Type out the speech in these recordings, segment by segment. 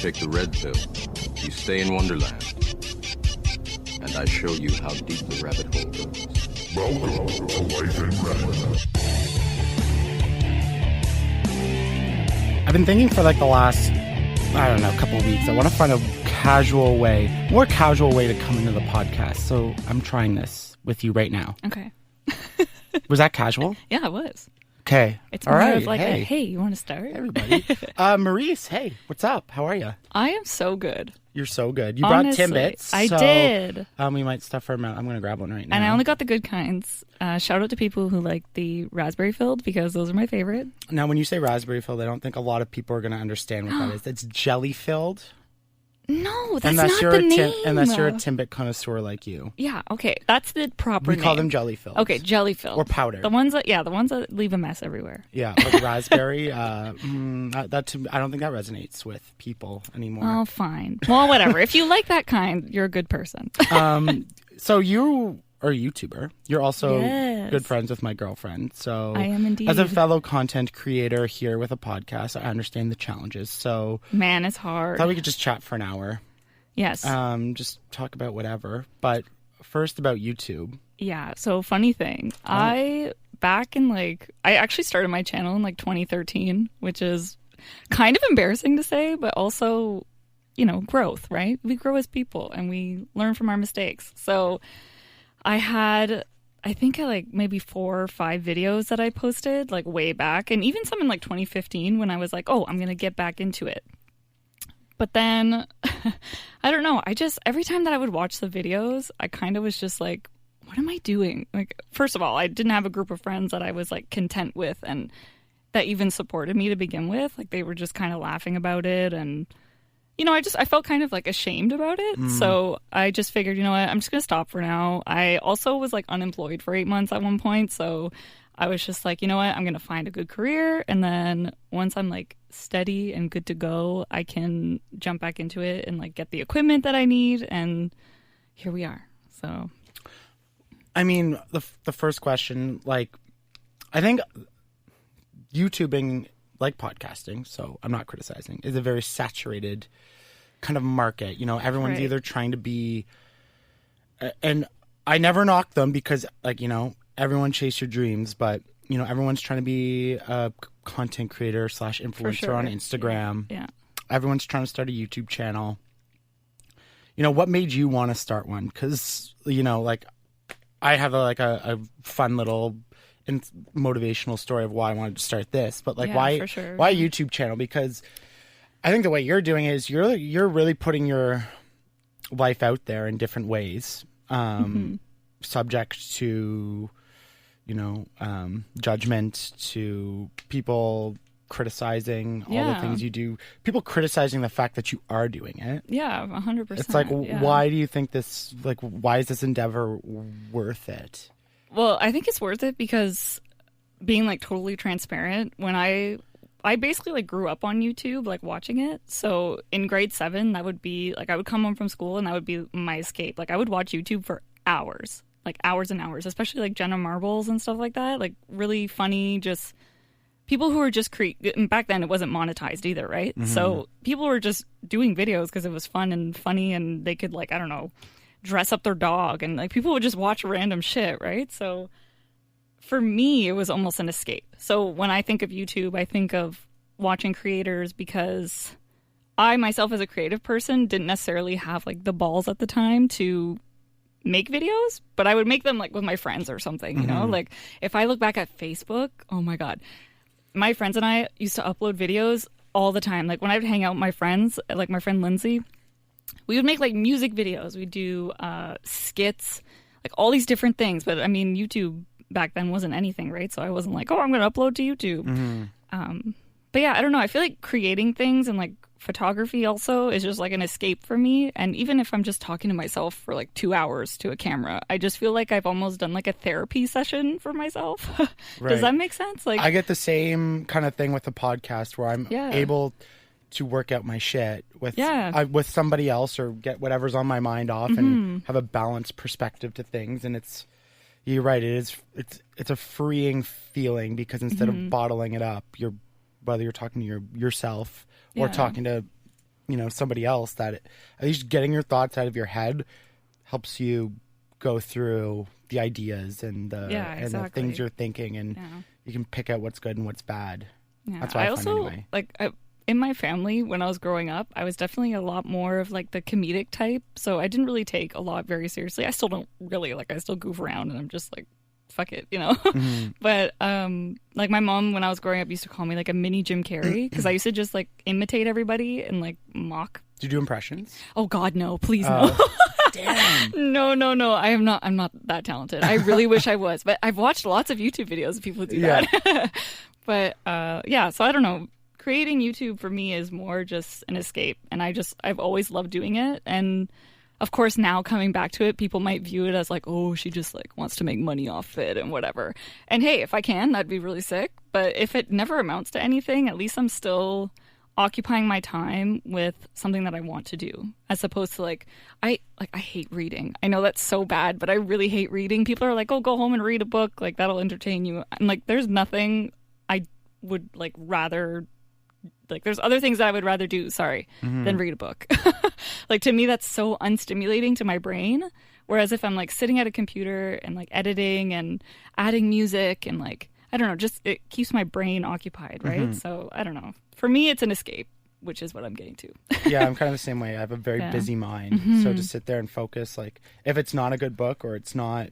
take the red pill, you stay in Wonderland. And I show you how deep the rabbit hole goes. Welcome to Life in Red. I've been thinking for like the last, couple of weeks. I want to find a more casual way to come into the podcast. So I'm trying this with you right now. Okay. Was that casual? Yeah, it was. Okay. It's all more right. of like, hey, you want to start? Hey, everybody. Maryse, hey, what's up? How are you? I am so good. You're so good. You Honestly, brought Timbits. I did. We might stuff her mouth. I'm going to grab one right now. And I only got the good kinds. Shout out to people who like the raspberry filled because those are my favorite. Now, when you say raspberry filled, I don't think a lot of people are going to understand what that is. It's jelly filled. No, that's not the name. Unless you're a Timbit connoisseur like you. Yeah, okay. That's the proper name. We call them jelly filled. Okay, jelly filled. Or powder. The ones that leave a mess everywhere. Yeah, like raspberry. I don't think that resonates with people anymore. Oh, fine. Well, whatever. If you like that kind, you're a good person. So you are a YouTuber. You're also Yes. good friends with my girlfriend. So I am indeed. As a fellow content creator here with a podcast, I understand the challenges. So Man, it's I hard. thought we could just chat for an hour. Yes. Just talk about whatever. But first about YouTube. Yeah, so funny thing. I actually started my channel in like 2013, which is kind of embarrassing to say, but also, growth, right? We grow as people and we learn from our mistakes. So I had, I think like maybe 4 or 5 videos that I posted like way back, and even some in like 2015 when I was like, oh, I'm going to get back into it. But then, I don't know, every time that I would watch the videos, I kind of was just like, what am I doing? Like, first of all, I didn't have a group of friends that I was like content with and that even supported me to begin with. Like, they were just kind of laughing about it. And, I felt kind of like ashamed about it. So I just figured, you know what, I'm just going to stop for now. I also was like unemployed for 8 months at one point. So I was just like, you know what, I'm going to find a good career. And then once I'm like steady and good to go, I can jump back into it and like get the equipment that I need. And here we are. So, I mean, the first question, like, I think YouTubing, like podcasting, so I'm not criticizing, is a very saturated kind of market. Everyone's Right. either trying to be, and I never knock them because, like, everyone chase your dreams, but, everyone's trying to be a content creator / influencer sure. on Instagram. Yeah. Everyone's trying to start a YouTube channel. What made you want to start one? Because, like, I have a fun little motivational story of why I wanted to start this, but like, Yeah, for sure. why a YouTube channel? Because I think the way you're doing it is you're really putting your life out there in different ways, subject to, judgment, to people criticizing all the things you do, people criticizing the fact that you are doing it. Yeah, 100%. It's like, yeah. why do you think this, like, why is this endeavor worth it? Well, I think it's worth it because being like totally transparent, when I basically like grew up on YouTube, like watching it. So in grade 7, that would be like, I would come home from school and that would be my escape. Like I would watch YouTube for hours, like hours and hours, especially like Jenna Marbles and stuff like that. Like really funny, just people who were just back then it wasn't monetized either, right? Mm-hmm. So people were just doing videos because it was fun and funny and they could like, I don't know, dress up their dog and like people would just watch random shit, right? So for me, it was almost an escape. So when I think of YouTube, I think of watching creators because I myself as a creative person didn't necessarily have like the balls at the time to make videos, but I would make them like with my friends or something, you know? Like if I look back at Facebook, oh my God, my friends and I used to upload videos all the time. Like when I would hang out with my friends, like my friend Lindsay, we would make like music videos. We'd do skits, like all these different things. But I mean, YouTube back then wasn't anything, right? So I wasn't like, oh, I'm going to upload to YouTube. But yeah, I don't know. I feel like creating things and like photography also is just like an escape for me. And even if I'm just talking to myself for like 2 hours to a camera, I just feel like I've almost done like a therapy session for myself. Right. Does that make sense? Like I get the same kind of thing with the podcast where I'm able to work out my shit with with somebody else or get whatever's on my mind off and have a balanced perspective to things. And you're right, it's a freeing feeling because instead of bottling it up, whether you're talking to yourself or talking to somebody else, that at least getting your thoughts out of your head helps you go through the ideas and the things you're thinking, and you can pick out what's good and what's bad. Yeah. That's what I find anyway. In my family, when I was growing up, I was definitely a lot more of like the comedic type. So I didn't really take a lot very seriously. I still don't really, I still goof around and I'm just like, fuck it, Mm-hmm. But like my mom, when I was growing up, used to call me like a mini Jim Carrey because I used to just like imitate everybody and like mock. Do you do impressions? Oh God, no! Please no. Damn. No. I'm not that talented. I really wish I was, but I've watched lots of YouTube videos of people who do that. But so I don't know. Creating YouTube for me is more just an escape, and I've always loved doing it. And of course, now coming back to it, people might view it as like, oh, she just like wants to make money off it and whatever. And hey, if I can, that'd be really sick. But if it never amounts to anything, at least I'm still occupying my time with something that I want to do, as opposed to I hate reading. I know that's so bad, but I really hate reading. People are like, oh, go home and read a book, like that'll entertain you. I'm like, there's nothing I would rather, there's other things that I would rather do, than read a book. To me, that's so unstimulating to my brain. Whereas if I'm sitting at a computer and editing and adding music and I don't know, just it keeps my brain occupied, right? Mm-hmm. So I don't know. For me, it's an escape, which is what I'm getting to. Yeah, I'm kind of the same way. I have a very busy mind. Mm-hmm. So to sit there and focus, if it's not a good book or it's not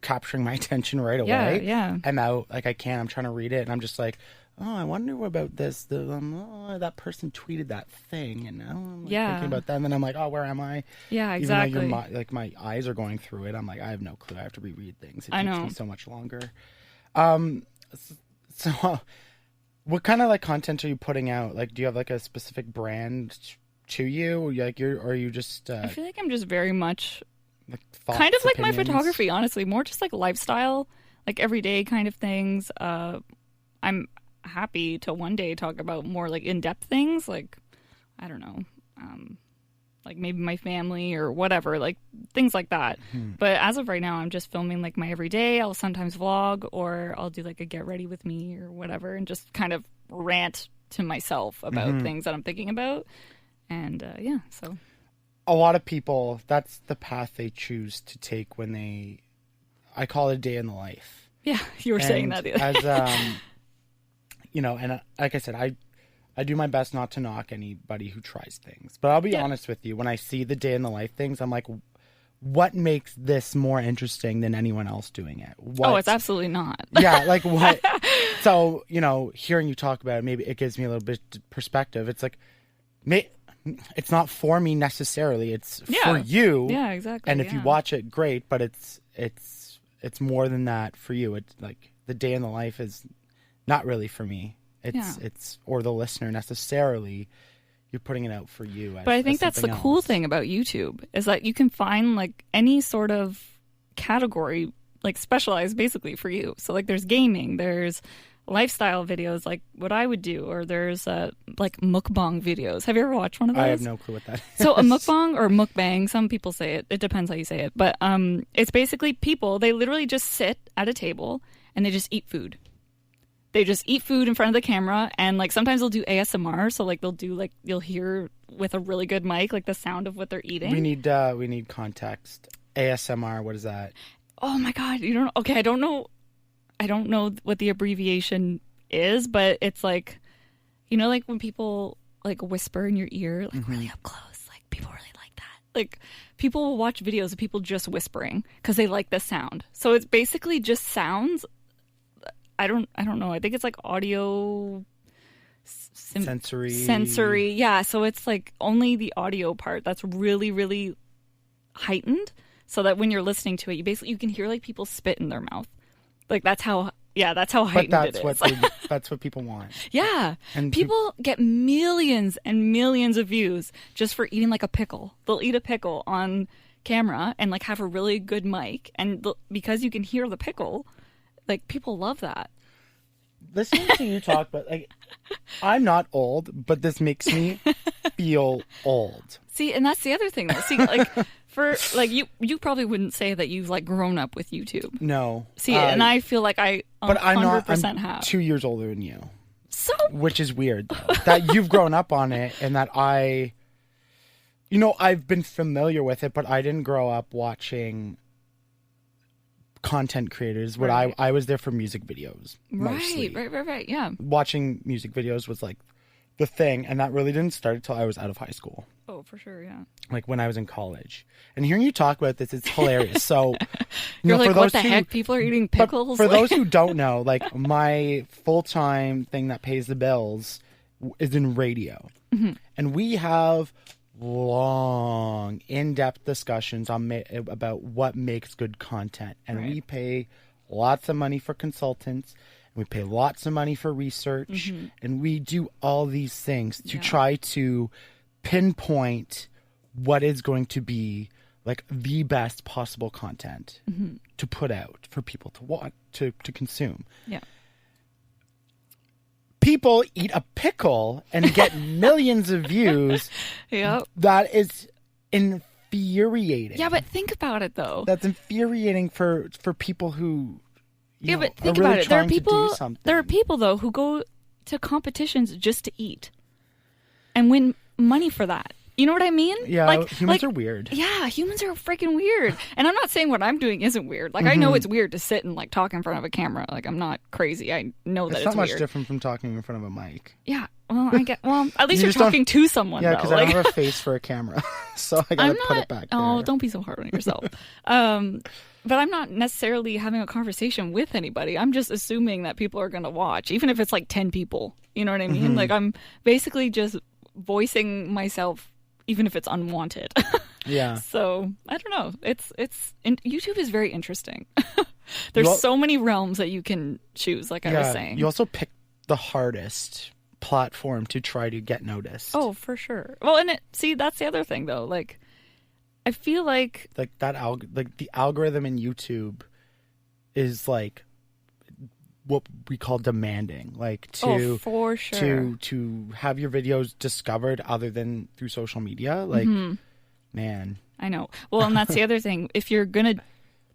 capturing my attention right away, I'm out. I'm trying to read it and I'm just like, oh, I wonder about this. That person tweeted that thing, and now I'm thinking about that. And then I'm like, oh, where am I? Yeah, exactly. Even though my eyes are going through it, I'm like, I have no clue. I have to reread things. It takes me so much longer. So what kind of content are you putting out? Do you have a specific brand to you? Or are you just? I feel like I'm just very much kind of like my photography. Honestly, more just lifestyle, everyday kind of things. I'm happy to one day talk about more in-depth things, I don't know, maybe my family or whatever, things like that. Mm-hmm. But as of right now, I'm just filming my everyday. I'll sometimes vlog, or I'll do a get ready with me or whatever, and just kind of rant to myself about things that I'm thinking about. And so a lot of people, that's the path they choose to take when I call it a day in the life. Yeah, you were saying that the other day. And like I said, I do my best not to knock anybody who tries things. But I'll be honest with you, when I see the day in the life things, I'm like, what makes this more interesting than anyone else doing it? It's absolutely not. Yeah, what? So, hearing you talk about it, maybe it gives me a little bit of perspective. It's it's not for me necessarily. It's for you. Yeah, exactly. And if you watch it, great. But it's more than that for you. It's the day in the life is not really for me. It's or the listener necessarily. You're putting it out for you. But I think that's the cool thing about YouTube is that you can find any sort of category specialized basically for you. So there's gaming, there's lifestyle videos what I would do, or there's mukbang videos. Have you ever watched one of those? I have no clue what that is. So a mukbang or mukbang, some people say it. It depends how you say it. But it's basically people, they literally just sit at a table and they just eat food. They just eat food in front of the camera, and sometimes they'll do ASMR. So they'll do you'll hear with a really good mic the sound of what they're eating. We need context. ASMR, what is that? Oh my God, you don't? Okay, I don't know what the abbreviation is, but it's when people whisper in your ear really up close. People really like that. People will watch videos of people just whispering because they like the sound. So it's basically just sounds. I don't know. I think it's audio sensory. Yeah. So it's only the audio part that's really, really heightened, so that when you're listening to it, you can hear people spit in their mouth. That's how heightened it is. That's what people want. Yeah. And people get millions and millions of views just for eating a pickle. They'll eat a pickle on camera and have a really good mic, and because you can hear the pickle, people love that. Listening to you talk, but I'm not old, but this makes me feel old. See, and that's the other thing. See, for you probably wouldn't say that you've grown up with YouTube. No. See, and I feel I 100% have. 2 years older than you. so? Which is weird, though, that you've grown up on it and that I've been familiar with it, but I didn't grow up watching content creators. Right. I was there for music videos mostly. Right. Yeah. Watching music videos was like the thing, and that really didn't start until I was out of high school. Oh, for sure, yeah. Like when I was in college. And hearing you talk about this, it's hilarious. So you're like, what the heck? People are eating pickles? For those who don't know, like my full-time thing that pays the bills is in radio. Mm-hmm. And we have long, in-depth discussions about what makes good content. And we pay lots of money for consultants. And we pay lots of money for research. Mm-hmm. And we do all these things to try to pinpoint what is going to be like the best possible content to put out for people to watch, to consume. Yeah. People eat a pickle and get millions of views. Yep. That is infuriating. Yeah, but think about it though. That's infuriating for people who but think are really about it. trying to do something. There are people though who go to competitions just to eat and win money for that. You know what I mean? Yeah, humans are weird. Yeah, humans are freaking weird. And I'm not saying what I'm doing isn't weird. Like, I know it's weird to sit and, like, talk in front of a camera. Like, I'm not crazy. I know that it's not much weird. different from talking in front of a mic. Yeah, well, at least you're talking to someone, yeah, though. because I don't have a face for a camera. So I gotta put it back there. Oh, don't be so hard on yourself. But I'm not necessarily having a conversation with anybody. I'm just assuming that people are going to watch, even if it's, like, 10 people. You know what I mean? Like, I'm basically just voicing myself, even if it's unwanted. Yeah. So I don't know. YouTube is very interesting. There's so many realms that you can choose. Like I was saying, you also pick the hardest platform to try to get noticed. Oh, for sure. Well, and that's the other thing though. Like, I feel like the algorithm in YouTube is like what we call demanding, like for sure. to have your videos discovered other than through social media. Like, man, I know. Well, and that's the other thing. If you're gonna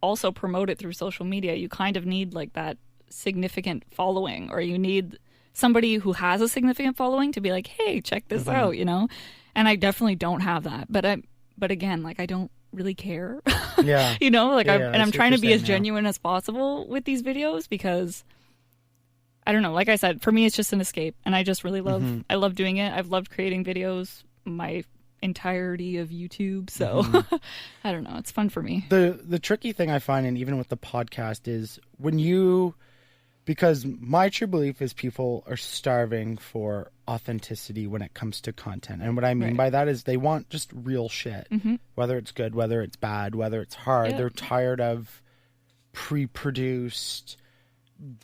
also promote it through social media, you kind of need like that significant following, or you need somebody who has a significant following to be like, hey, check this out, you know? And I definitely don't have that. But again, like, I don't really care. Yeah. You know, like, I'm trying to be as genuine as possible with these videos because I don't know. Like I said, for me, it's just an escape, and I just really love. I love doing it. I've loved creating videos my entirety of YouTube, so I don't know. It's fun for me. The tricky thing I find, and even with the podcast, is because my true belief is people are starving for authenticity when it comes to content, and what I mean by that is they want just real shit, whether it's good, whether it's bad, whether it's hard. They're tired of pre-produced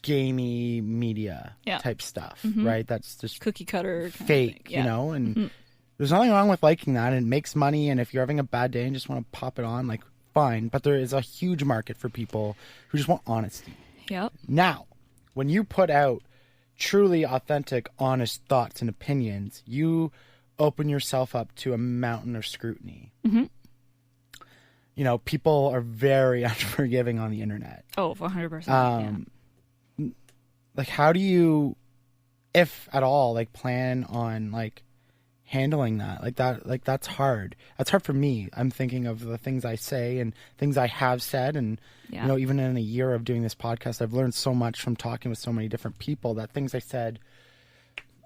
gamey media type stuff, right? That's just cookie cutter fake, you know, and there's nothing wrong with liking that, and it makes money, and if you're having a bad day and just want to pop it on, like, fine, but there is a huge market for people who just want honesty. Yep. Now, when you put out truly authentic, honest thoughts and opinions, you open yourself up to a mountain of scrutiny. You know, people are very unforgiving on the internet. Oh, 100%. Like, how do you, if at all, like, plan on, like, handling that? Like, that's hard. That's hard for me. I'm thinking of the things I say and things I have said. And, you know, even in a year of doing this podcast, I've learned so much from talking with so many different people that things I said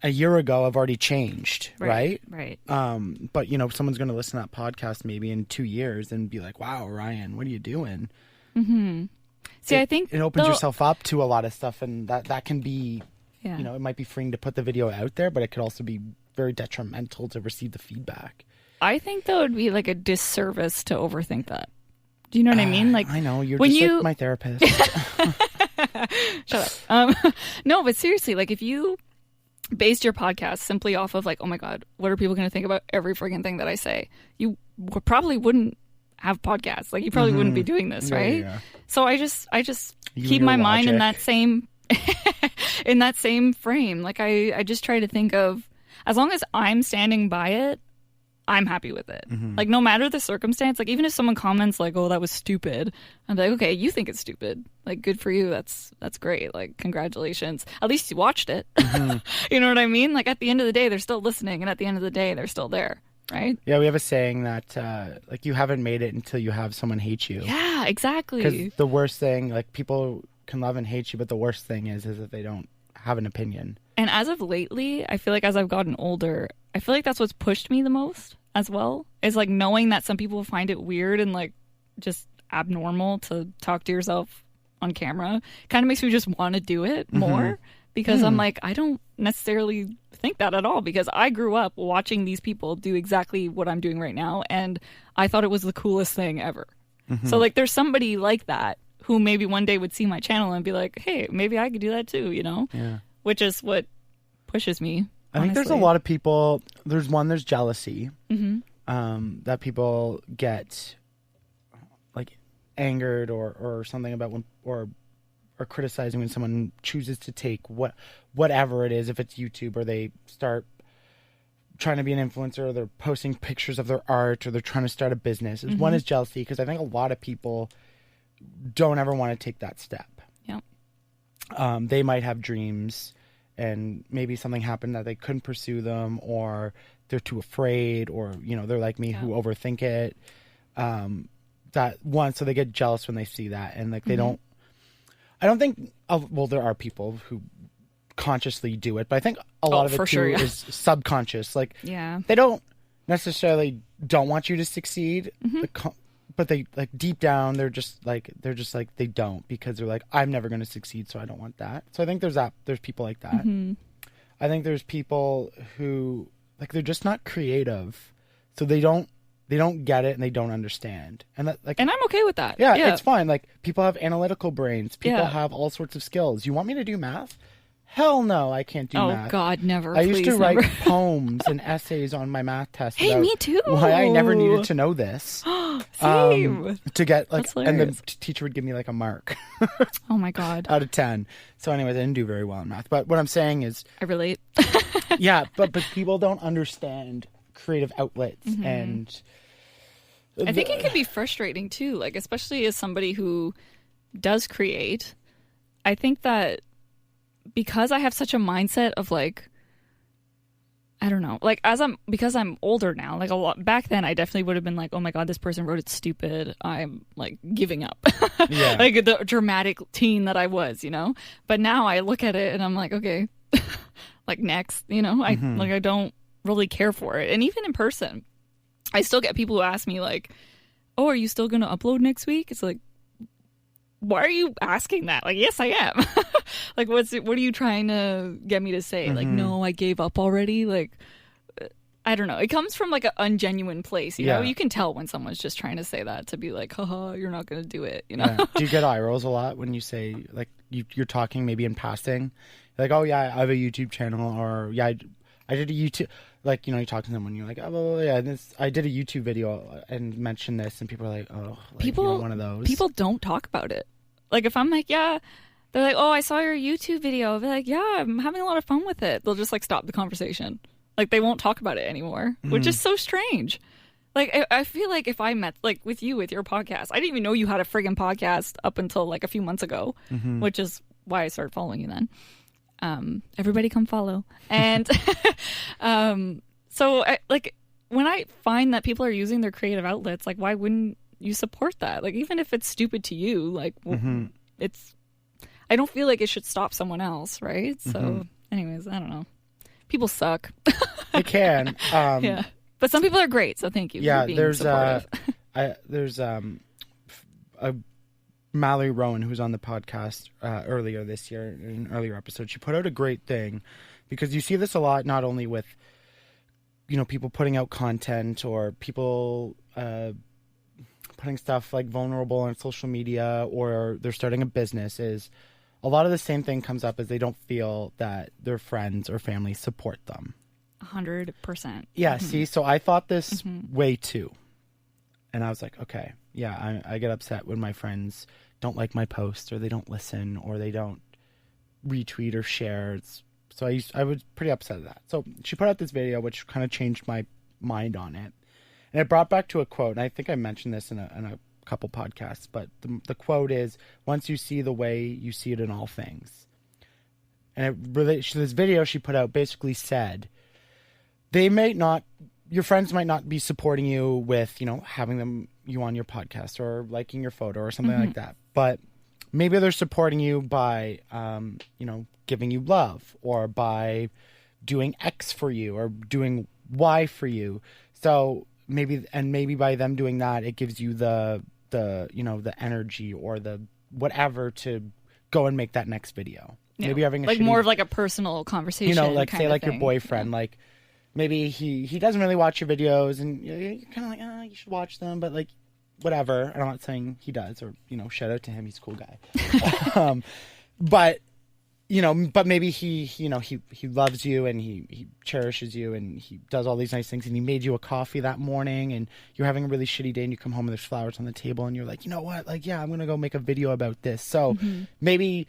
a year ago have already changed, right? Right. But, you know, someone's going to listen to that podcast maybe in 2 years and be like, wow, Ryan, what are you doing? See, I think it opens yourself up to a lot of stuff, and that can be, you know, it might be freeing to put the video out there, but it could also be very detrimental to receive the feedback. I think that would be like a disservice to overthink that. Do you know what I mean? Like, I know you're just like my therapist. Shut up. No, but seriously, like, if you based your podcast simply off of like, oh my God, what are people going to think about every friggin' thing that I say? You probably wouldn't have podcasts. Like, you probably wouldn't be doing this, right? Yeah. So I just keep my mind in that same in that same frame. Like, I just try to think of, as long as I'm standing by it, I'm happy with it. Like, no matter the circumstance, like, even if someone comments, like, oh, that was stupid, I'm like, okay, you think it's stupid. Like, good for you. That's great. Like, congratulations. At least you watched it. You know what I mean? Like, at the end of the day, they're still listening, and at the end of the day, they're still there, right? Yeah, we have a saying that, like, you haven't made it until you have someone hate you. Yeah, exactly. Because the worst thing, like, people can love and hate you, but the worst thing is if they don't have an opinion. And as of lately, I feel like as I've gotten older, I feel like that's what's pushed me the most as well, is like knowing that some people find it weird and like just abnormal to talk to yourself on camera kind of makes me just want to do it more, because I'm like, I don't necessarily think that at all, because I grew up watching these people do exactly what I'm doing right now, and I thought it was the coolest thing ever. So like there's somebody like that who maybe one day would see my channel and be like, hey, maybe I could do that too, you know? Yeah. Which is what pushes me. I think there's a lot of people, there's jealousy, that people get like angered or something about when, or criticizing when someone chooses to take whatever it is, if it's YouTube or they start trying to be an influencer, or they're posting pictures of their art, or they're trying to start a business. One is jealousy, because I think a lot of people don't ever want to take that step. Yeah. They might have dreams, and maybe something happened that they couldn't pursue them, or they're too afraid, or, you know, they're like me who overthink it. So they get jealous when they see that, and like they don't. I don't think. Well, there are people who consciously do it, but I think a lot of it too is subconscious. Like, they don't necessarily don't want you to succeed, but they like deep down they're just like they don't, because they're like, I'm never going to succeed, so I don't want that. So I think there's people like that. I think there's people who like they're just not creative, so they don't get it and they don't understand, and that like, and I'm okay with that. Yeah, it's fine. Like, people have analytical brains, people have all sorts of skills. You want me to do math? Hell no, I can't do math. Oh God, never. I used to write poems and essays on my math test. Hey, me too. Why I never needed to know this. Same. To get like, and the teacher would give me like a mark. Oh my God. Out of 10. So anyways, I didn't do very well in math. But what I'm saying is, I relate. Yeah, but people don't understand creative outlets, and I think it can be frustrating too. Like, especially as somebody who does create, I think that because I have such a mindset of like, I don't know, like because I'm older now, like a lot back then, I definitely would have been like, oh my God, this person wrote it stupid, I'm like giving up. Yeah. Like the dramatic teen that I was, you know? But now I look at it and I'm like, okay, like next, you know, I don't really care for it. And even in person, I still get people who ask me like, oh, are you still going to upload next week? It's like, why are you asking that? Like, yes, I am. Like, what are you trying to get me to say? Like, no, I gave up already. Like, I don't know. It comes from like an ungenuine place, you know? You can tell when someone's just trying to say that to be like, haha, you're not going to do it, you know? Yeah. Do you get eye rolls a lot when you say, like, you're talking maybe in passing? Like, oh, yeah, I have a YouTube channel, or, yeah, I did a YouTube, like, you know, you talk to someone, you're like, oh, yeah, I did a YouTube video and mentioned this, and people are like, oh, like, people, you know, one of those. People don't talk about it. Like, if I'm like, yeah, they're like, oh, I saw your YouTube video. They're like, yeah, I'm having a lot of fun with it. They'll just like stop the conversation. Like, they won't talk about it anymore, which is so strange. Like, I feel like if I met, like, with you with your podcast, I didn't even know you had a friggin' podcast up until like a few months ago, which is why I started following you then. Everybody come follow. And so like, when I find that people are using their creative outlets, like, why wouldn't you support that? Like, even if it's stupid to you, like, I don't feel like it should stop someone else, right? So anyways, I don't know. People suck. They can. Yeah. But some people are great, so thank you for being supportive. There's Mallory Rowan, who was on the podcast earlier this year in an earlier episode. She put out a great thing, because you see this a lot, not only with, you know, people putting out content, or people putting stuff like vulnerable on social media, or they're starting a business, is a lot of the same thing comes up, as they don't feel that their friends or family support them. 100%. Yeah, see, so I thought this way too. And I was like, okay, yeah, I get upset when my friends don't like my posts, or they don't listen, or they don't retweet or share. So I was pretty upset at that. So she put out this video, which kind of changed my mind on it. And it brought back to a quote, and I think I mentioned this in a couple podcasts, but the quote is, once you see the way, you see it in all things. And this video she put out basically said, your friends might not be supporting you with, having you on your podcast or liking your photo or something like that. But maybe they're supporting you by, giving you love, or by doing X for you, or doing Y for you. So maybe by them doing that, it gives you the energy or the whatever to go and make that next video. Yeah. Maybe having more of like a personal conversation. Say like your boyfriend, like maybe he doesn't really watch your videos, and you're kind of like, you should watch them, but like whatever. And I'm not saying he does, or shout out to him, he's a cool guy. But maybe he loves you, and he cherishes you, and he does all these nice things, and he made you a coffee that morning, and you're having a really shitty day, and you come home and there's flowers on the table, and you're like, you know what? Like, yeah, I'm going to go make a video about this. So maybe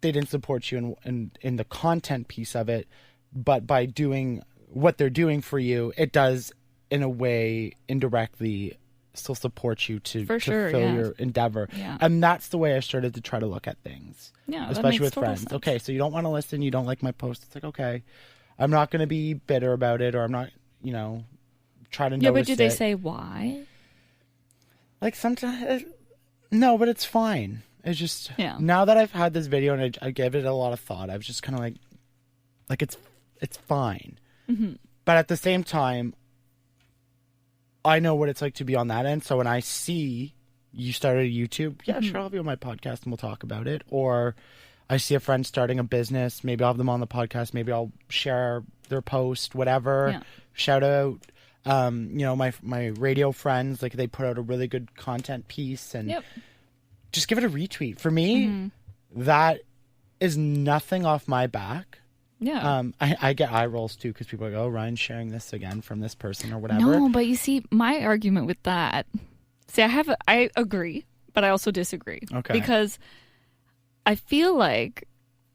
they didn't support you in the content piece of it, but by doing what they're doing for you, it does, in a way, indirectly still support you to fill your endeavor. Yeah. And that's the way I started to try to look at things. Yeah, especially with friends. Sense. Okay, so you don't want to listen, you don't like my post. It's like, okay, I'm not going to be bitter about it, or I'm not, try to notice it. Yeah, but do they say why? Like sometimes, no, but it's fine. It's just, now that I've had this video and I gave it a lot of thought, I was just kind of like it's fine. Mm-hmm. But at the same time, I know what it's like to be on that end. So when I see you started a YouTube, sure, I'll be on my podcast and we'll talk about it. Or I see a friend starting a business, maybe I'll have them on the podcast, maybe I'll share their post, whatever. Yeah. Shout out, my radio friends, like they put out a really good content piece, and just give it a retweet. For me, that is nothing off my back. Yeah. I get eye rolls too, because people are like, oh, Ryan's sharing this again from this person or whatever. No, but you see, my argument with that, I agree, but I also disagree. Okay. Because I feel like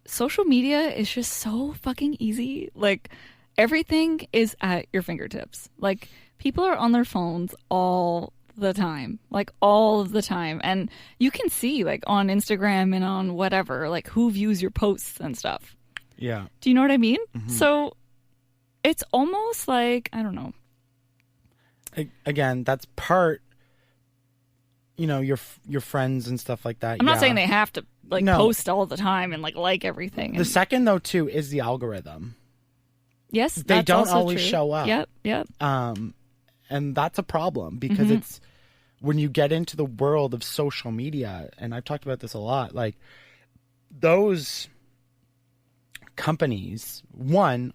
social media is just so fucking easy. Like, everything is at your fingertips. Like, people are on their phones all the time, like all of the time. And you can see, like, on Instagram and on whatever, like, who views your posts and stuff. Yeah. Do you know what I mean? Mm-hmm. So it's almost like, I don't know. Again, that's part, your friends and stuff like that. I'm not saying they have to post all the time and like everything. The second though too is the algorithm. Yes, they don't always show up. Yep. And that's a problem, because it's when you get into the world of social media, and I've talked about this a lot, like those companies,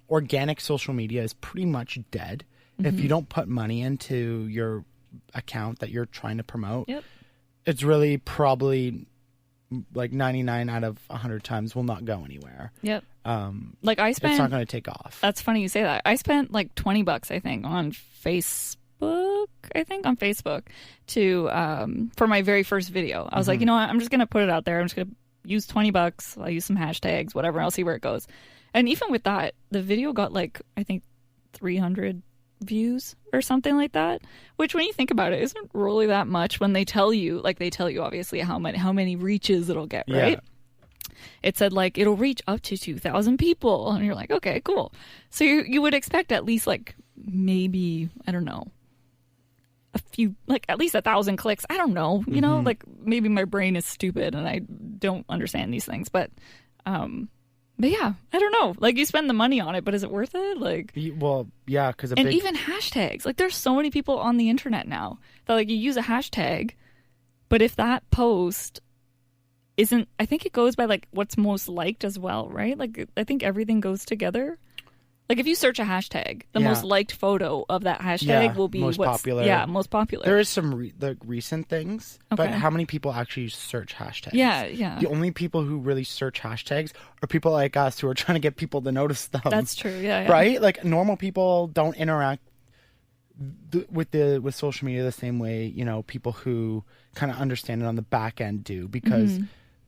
organic social media is pretty much dead. If you don't put money into your account that you're trying to promote, it's really probably like 99 out of 100 times will not go anywhere. Yep. It's not going to take off. That's funny you say that. I spent like $20, I think, on Facebook to for my very first video. I was like, you know what? I'm just going to put it out there. I'm just going to use $20. I'll use some hashtags, whatever. I'll see where it goes. And even with that, the video got like, I think 300 views or something like that, which when you think about it isn't really that much when they tell you obviously how many reaches it'll get, right? It said like it'll reach up to 2,000 people, and you're like, okay, cool. So you would expect at least like maybe, I don't know, a few, like at least 1,000 clicks. I don't know, like maybe my brain is stupid and I don't understand these things, but yeah, I don't know. Like, you spend the money on it, but is it worth it? Like, well, yeah, because even hashtags. Like, there's so many people on the internet now that like you use a hashtag, but if that post isn't, I think it goes by like what's most liked as well, right? Like, I think everything goes together. Like, if you search a hashtag, the most liked photo of that hashtag will be most popular. Yeah, most popular. There is some recent things, but how many people actually search hashtags? Yeah. The only people who really search hashtags are people like us who are trying to get people to notice them. That's true, yeah. Right? Like, normal people don't interact with social media the same way, people who kind of understand it on the back end do, because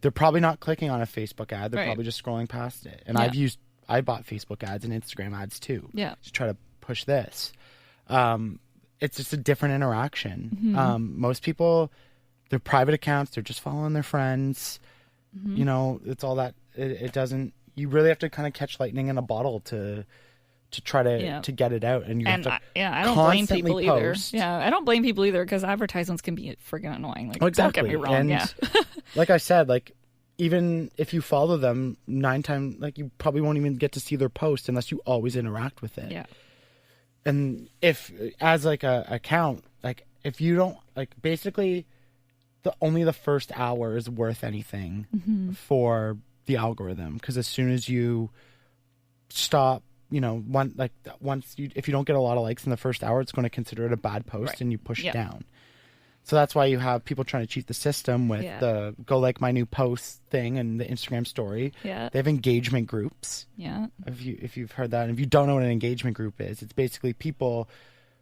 they're probably not clicking on a Facebook ad. They're probably just scrolling past it. And I bought Facebook ads and Instagram ads too. Yeah. To try to push this. it's just a different interaction. Most people, their private accounts, they're just following their friends. You know, it's all that. It doesn't. You really have to kind of catch lightning in a bottle to try to get it out, and you have to I don't blame people either. Yeah, I don't blame people either because advertisements can be friggin' annoying. Like, exactly. Don't get me wrong. And like I said, like even if you follow them 9 times, like you probably won't even get to see their post unless you always interact with it. Yeah. And if as like a account, like if you don't like basically only the first hour is worth anything for the algorithm, because as soon as you stop, you know, if you don't get a lot of likes in the first hour, it's going to consider it a bad post and you push it down. So that's why you have people trying to cheat the system with the go like my new post thing and the Instagram story. Yeah. They have engagement groups. Yeah. If you've heard that, and if you don't know what an engagement group is, it's basically people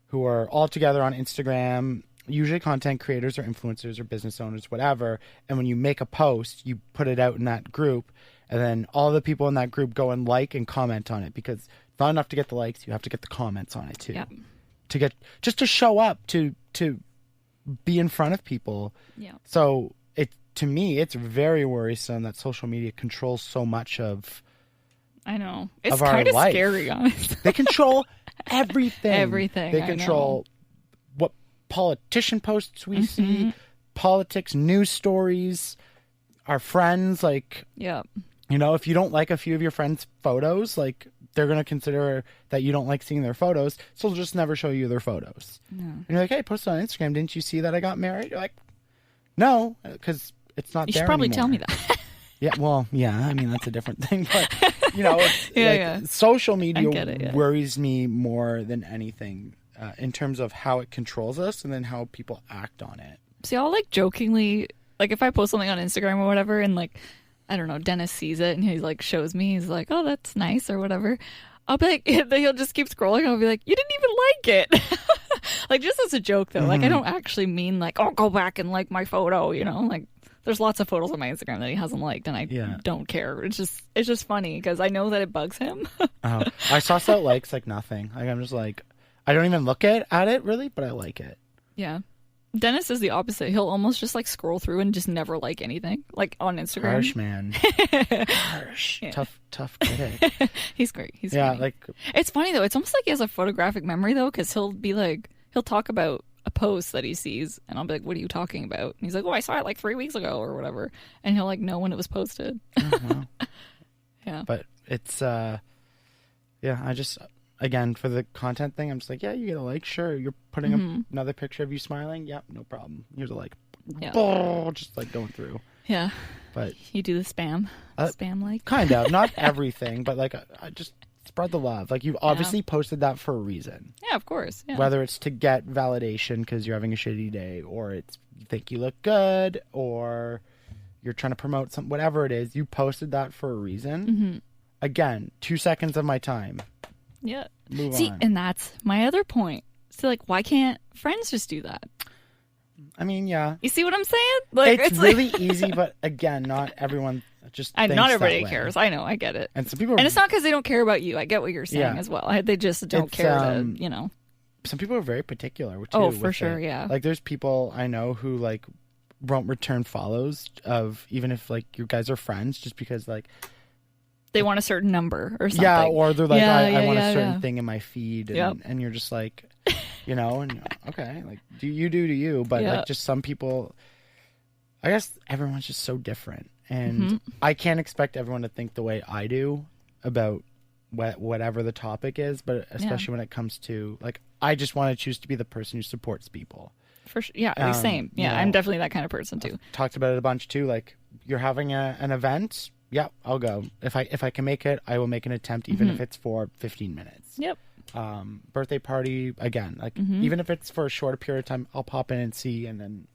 who are all together on Instagram, usually content creators or influencers or business owners, whatever. And when you make a post, you put it out in that group, and then all the people in that group go and like and comment on it, because it's not enough to get the likes, you have to get the comments on it too. Yeah. To show up, to be in front of people. Yeah. So to me, it's very worrisome that social media controls so much of. I know. It's kind of scary, honestly. They control everything. Everything. They control what politician posts we see, politics, news stories, our friends. Like, yeah, you know, if you don't like a few of your friends' photos, like they're going to consider that you don't like seeing their photos, so they'll just never show you their photos. Yeah. And you're like, hey, post it on Instagram. Didn't you see that I got married? You're like, no, because it's not there anymore. You should probably tell me that. Yeah, well, yeah, I mean, that's a different thing. But, you know, social media worries me more than anything in terms of how it controls us and then how people act on it. See, I'll like jokingly, like if I post something on Instagram or whatever and like, I don't know, Dennis sees it and he like shows me, he's like, oh, that's nice or whatever. I'll be like, he'll just keep scrolling. I'll be like, you didn't even like it. Like just as a joke though. Like I don't actually mean like, oh, go back and like my photo, you know, like there's lots of photos on my Instagram that he hasn't liked and I don't care. It's just funny because I know that it bugs him. I suss out likes like nothing. Like I'm just like, I don't even look at it really, but I like it. Yeah. Dennis is the opposite. He'll almost just like scroll through and just never like anything, like on Instagram. Harsh, man. Harsh. Yeah. Tough critic. He's great. He's funny. Like it's funny though. It's almost like he has a photographic memory though, because he'll talk about a post that he sees, and I'll be like, "What are you talking about?" And he's like, "Oh, I saw it like 3 weeks ago or whatever," and he'll like know when it was posted. Yeah. But it's I just. Again, for the content thing, I'm just like, yeah, you get a like. Sure, you're putting another picture of you smiling. Yep, no problem. Here's a like. Yeah. Just like going through. Yeah. But you do the spam like? Kind of. Not everything, but like I just spread the love. Like you've obviously posted that for a reason. Yeah, of course. Yeah. Whether it's to get validation because you're having a shitty day, or it's you think you look good, or you're trying to promote something, whatever it is, you posted that for a reason. Again, 2 seconds of my time. Yeah. Move on. And that's my other point. So, like, why can't friends just do that? I mean, yeah. You see what I'm saying? Like, it's really easy, but again, not everyone just thinks not everybody cares. I know, I get it. And some people, and it's not because they don't care about you. I get what you're saying as well. They just don't care to, you know. Some people are very particular. Too, oh, for sure, yeah. Like, there's people I know who like won't return follows of even if like you guys are friends, just because like. They want a certain number or something. Yeah, or they're like, I want a certain thing in my feed. And you're just like, you know, and okay, like, do you. But like just some people, I guess everyone's just so different. And I can't expect everyone to think the way I do about whatever the topic is. But especially when it comes to, like, I just want to choose to be the person who supports people. For sure. Yeah, same. Yeah, you know, I'm definitely that kind of person too. I've talked about it a bunch too. Like, you're having an event. Yeah, I'll go. If I can make it, I will make an attempt, even if it's for 15 minutes. Yep. Birthday party, again, like even if it's for a shorter period of time, I'll pop in and see and then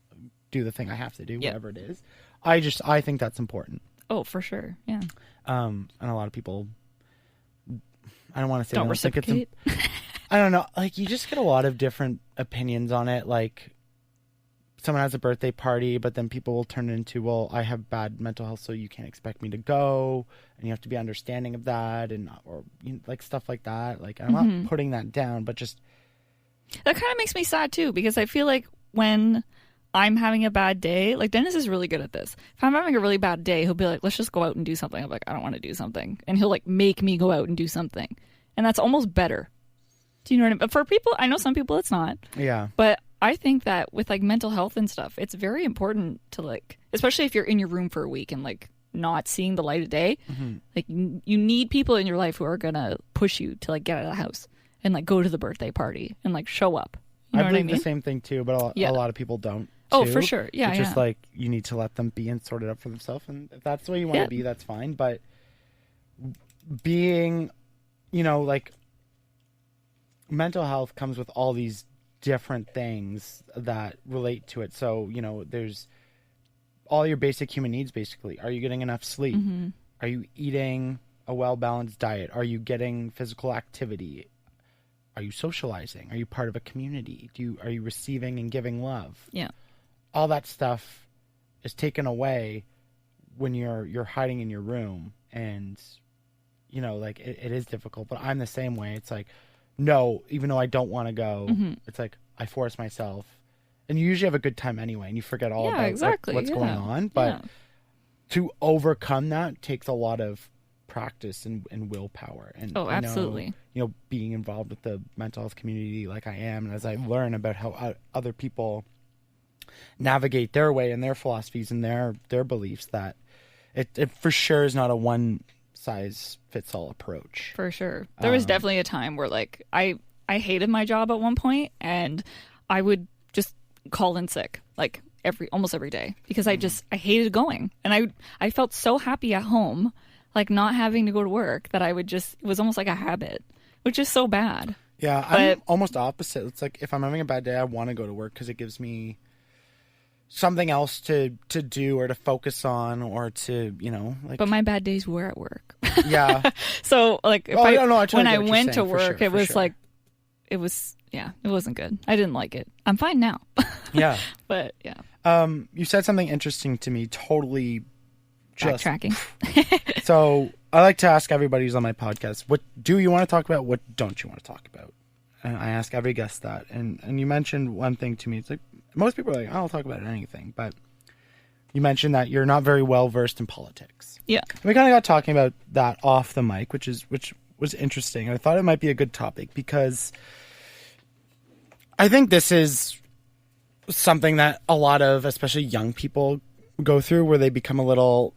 do the thing I have to do, whatever it is. I think that's important. Oh, for sure. Yeah. And a lot of people, I don't want to say don't reciprocate. I don't know. Like, you just get a lot of different opinions on it. Like, someone has a birthday party, but then people will turn it into, well, I have bad mental health, so you can't expect me to go, and you have to be understanding of that, and or you know, like stuff like that. Like, I'm not putting that down, but just That kind of makes me sad too, because I feel like when I'm having a bad day, like Dennis is really good at this. If I'm having a really bad day, he'll be like, let's just go out and do something. I'm like, I don't want to do something. And he'll like make me go out and do something. And that's almost better. Do you know what I mean? But for people, I know some people it's not. Yeah. But I think that with like mental health and stuff, it's very important to like, especially if you're in your room for a week and like not seeing the light of day, like you need people in your life who are going to push you to like get out of the house and like go to the birthday party and like show up. You know I believe what I mean? the same thing too, but a lot of people don't. Oh, for sure. Yeah. It's just like you need to let them be and sort it out for themselves. And if that's the way you want to be, that's fine. But being, you know, like mental health comes with all these different things that relate to it. So, you know, there's all your basic human needs, basically. Are you getting enough sleep? Are you eating a well-balanced diet? Are you getting physical activity? Are you socializing? Are you part of a community? Are you receiving and giving love? Yeah. All that stuff is taken away when you're hiding in your room, and you know, like it is difficult. But I'm the same way. It's like, no, even though I don't want to go, it's like I force myself, and you usually have a good time anyway, and you forget all about what's going on. But to overcome that takes a lot of practice and willpower. And absolutely. You know, being involved with the mental health community like I am, and as I learn about how other people navigate their way and their philosophies and their beliefs, that it for sure is not a one size fits all approach. For sure. There was definitely a time where like I hated my job at one point, and I would just call in sick like almost every day because I hated going, and I felt so happy at home, like not having to go to work, that it was almost like a habit, which is so bad. Yeah, I'm almost opposite. It's like if I'm having a bad day, I want to go to work because it gives me something else to do or to focus on, or to, you know, like. But my bad days were at work. Yeah. So like when I went to work, it was like, it wasn't good. I didn't like it. I'm fine now. Yeah. But yeah. You said something interesting to me. Totally. Backtracking. So I like to ask everybody who's on my podcast, what do you want to talk about? What don't you want to talk about? And I ask every guest that. And you mentioned one thing to me. It's like, most people are like, I'll talk about anything. But you mentioned that you're not very well versed in politics. Yeah. And we kind of got talking about that off the mic, which was interesting. I thought it might be a good topic because I think this is something that a lot of, especially young people, go through, where they become a little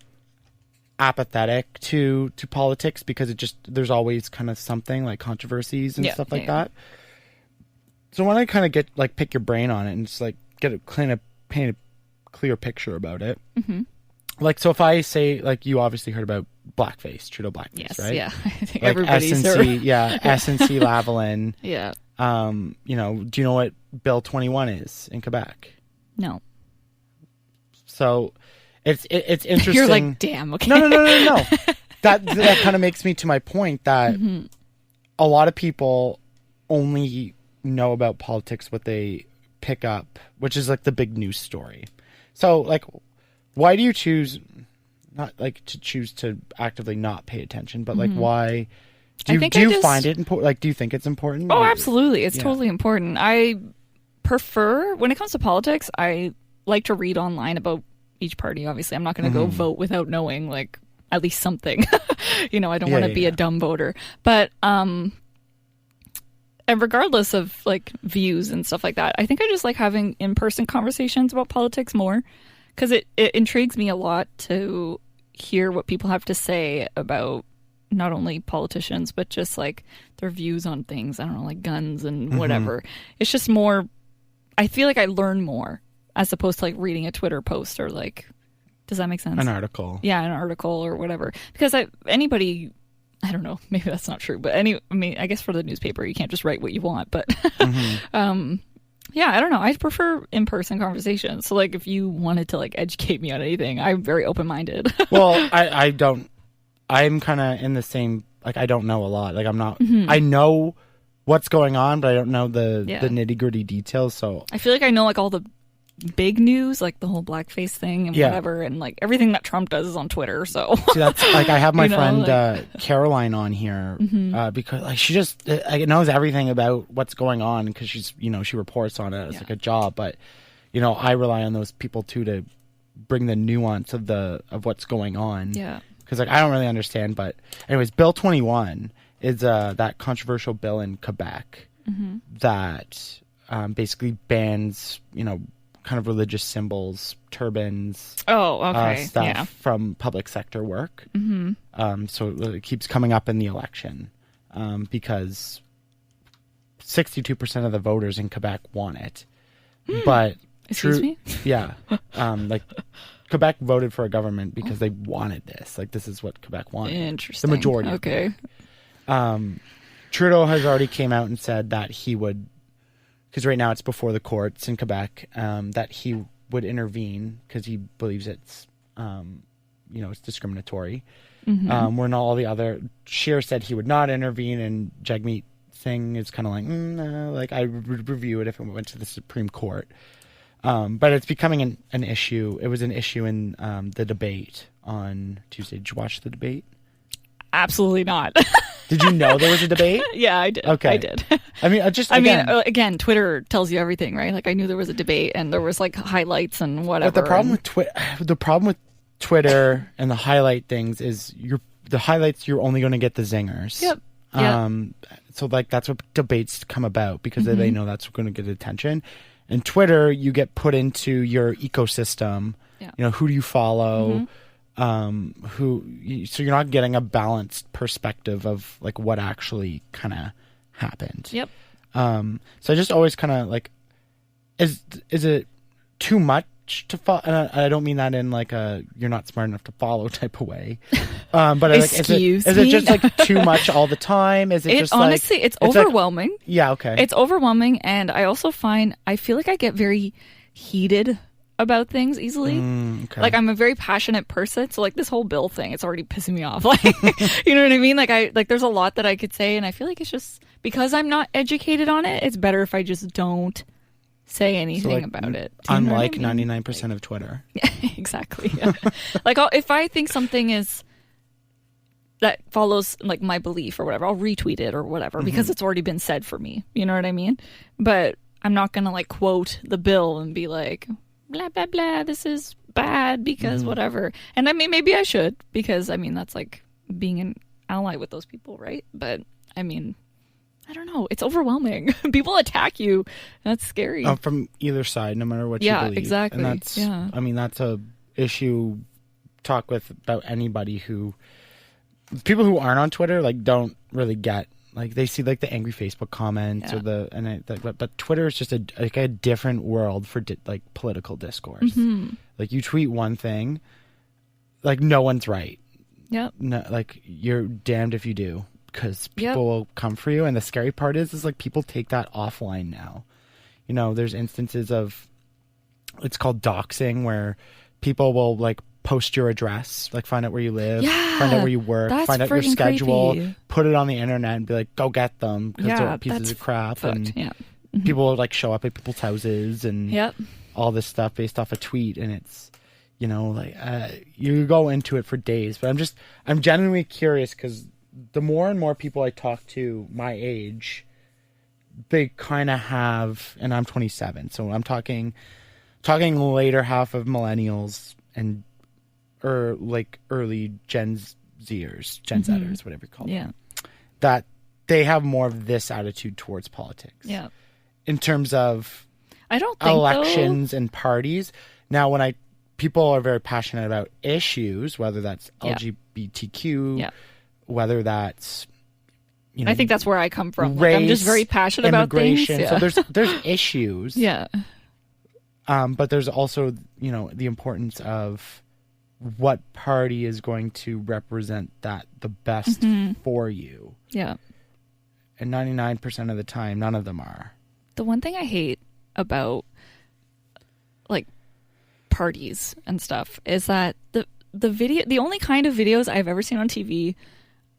apathetic to politics because there's always kind of something like controversies and stuff like that. So I want to kind of pick your brain on it and just like paint a clear picture about it. Like, so if I say, like, you obviously heard about blackface, Trudeau blackface, yes, right? Yeah, I think like everybody's SNC, SNC Lavalin. Yeah. You know, do you know what Bill 21 is in Quebec? No. So it's interesting. You're like, damn, okay. No. That kind of makes me to my point that a lot of people only know about politics what they pick up, which is like the big news story. So like, why do you choose not like to choose to actively not pay attention, but like why do you find it important? Like, do you think it's important? Oh, absolutely. It's totally important. I prefer, when it comes to politics, I like to read online about each party. Obviously, I'm not going to go vote without knowing like at least something. You know, I don't want to be a dumb voter. But and regardless of like views and stuff like that, I think I just like having in-person conversations about politics more, because it intrigues me a lot to hear what people have to say about not only politicians, but just like their views on things. I don't know, like guns and whatever. It's just more, I feel like I learn more as opposed to like reading a Twitter post or like, does that make sense? An article. Yeah, an article or whatever. Because anybody, I don't know, maybe that's not true, but I guess for the newspaper, you can't just write what you want, but yeah, I don't know. I prefer in-person conversations. So like if you wanted to like educate me on anything, I'm very open-minded. Well, I'm kind of in the same, like, I don't know a lot. Like, I'm not, I know what's going on, but I don't know the nitty-gritty details. So I feel like I know like all the big news, like the whole blackface thing and whatever, and like everything that Trump does is on Twitter. So see, that's like I have my friend Caroline on here because like she just knows everything about what's going on because she's she reports on it as like a job, but I rely on those people too to bring the nuance of what's going on. Yeah, because like I don't really understand. But anyways, Bill 21 is that controversial bill in Quebec that basically bans kind of religious symbols, turbans, stuff from public sector work. So it keeps coming up in the election because 62% of the voters in Quebec want it. But excuse me? Yeah. Like Quebec voted for a government because they wanted this. Like this is what Quebec wanted. Interesting. The majority. Okay. Trudeau has already came out and said that he would, because right now it's before the courts in Quebec, that he would intervene because he believes it's, it's discriminatory. When all the other, Scheer said he would not intervene, and Jagmeet Singh is kind of like, no, like I would review it if it went to the Supreme Court. But it's becoming an issue. It was an issue in the debate on Tuesday. Did you watch the debate? Absolutely not. Did you know there was a debate? Yeah, I did. Okay. I did. Again, Twitter tells you everything, right? Like I knew there was a debate and there was like highlights and whatever. But the problem with Twitter and the highlight things is the highlights, you're only going to get the zingers. Yep. So like that's what debates come about because they know that's going to get attention. And Twitter, you get put into your ecosystem. Yeah. Who do you follow? So you're not getting a balanced perspective of like what actually kind of happened. Yep. So I just always kind of like, is it too much to follow? And I don't mean that in like a you're not smart enough to follow type of way. But like, is it just like too much all the time? Is it just honestly, it's overwhelming. Like, yeah. Okay. It's overwhelming, and I also I feel like I get very heated about things easily. Okay. Like I'm a very passionate person, so like this whole bill thing, it's already pissing me off. Like, you know what I mean? Like there's a lot that I could say, and I feel like it's just because I'm not educated on it. It's better if I just don't say anything about it. Unlike 99% of Twitter. Yeah, exactly. Yeah. Like if I think something is that follows like my belief or whatever, I'll retweet it or whatever because it's already been said for me. You know what I mean? But I'm not gonna like quote the bill and be like, blah, blah, blah, this is bad because whatever. And I mean, maybe I should because, I mean, that's like being an ally with those people, right? But, I mean, I don't know. It's overwhelming. People attack you. That's scary. From either side, no matter what you believe. Yeah, exactly. And that's, I mean, that's a issue talk with about anybody people who aren't on Twitter, like, don't really get. Like they see like the angry Facebook comments but Twitter is just a different world for like political discourse. Like you tweet one thing, like no one's right. Yep. No, like you're damned if you do because people will come for you. And the scary part is like people take that offline now. There's instances of it's called doxing where people will like post your address, like find out where you live, find out where you work, find out your schedule, put it on the internet and be like, go get them because they're pieces of crap. Fucked. And people will like show up at people's houses and all this stuff based off a tweet. And it's, you go into it for days. But I'm genuinely curious because the more and more people I talk to my age, they kind of have, and I'm 27, so I'm talking later half of millennials and like early Gen Zers, whatever you call them. That they have more of this attitude towards politics. Yeah. In terms of I don't think elections and parties. Now when people are very passionate about issues, whether that's LGBTQ, whether that's I think that's where I come from. Race, like, I'm just very passionate about things. Yeah. So there's issues. Yeah. But there's also, the importance of what party is going to represent that the best for you. Yeah. And 99% of the time, none of them are. The one thing I hate about like parties and stuff is that the only kind of videos I've ever seen on TV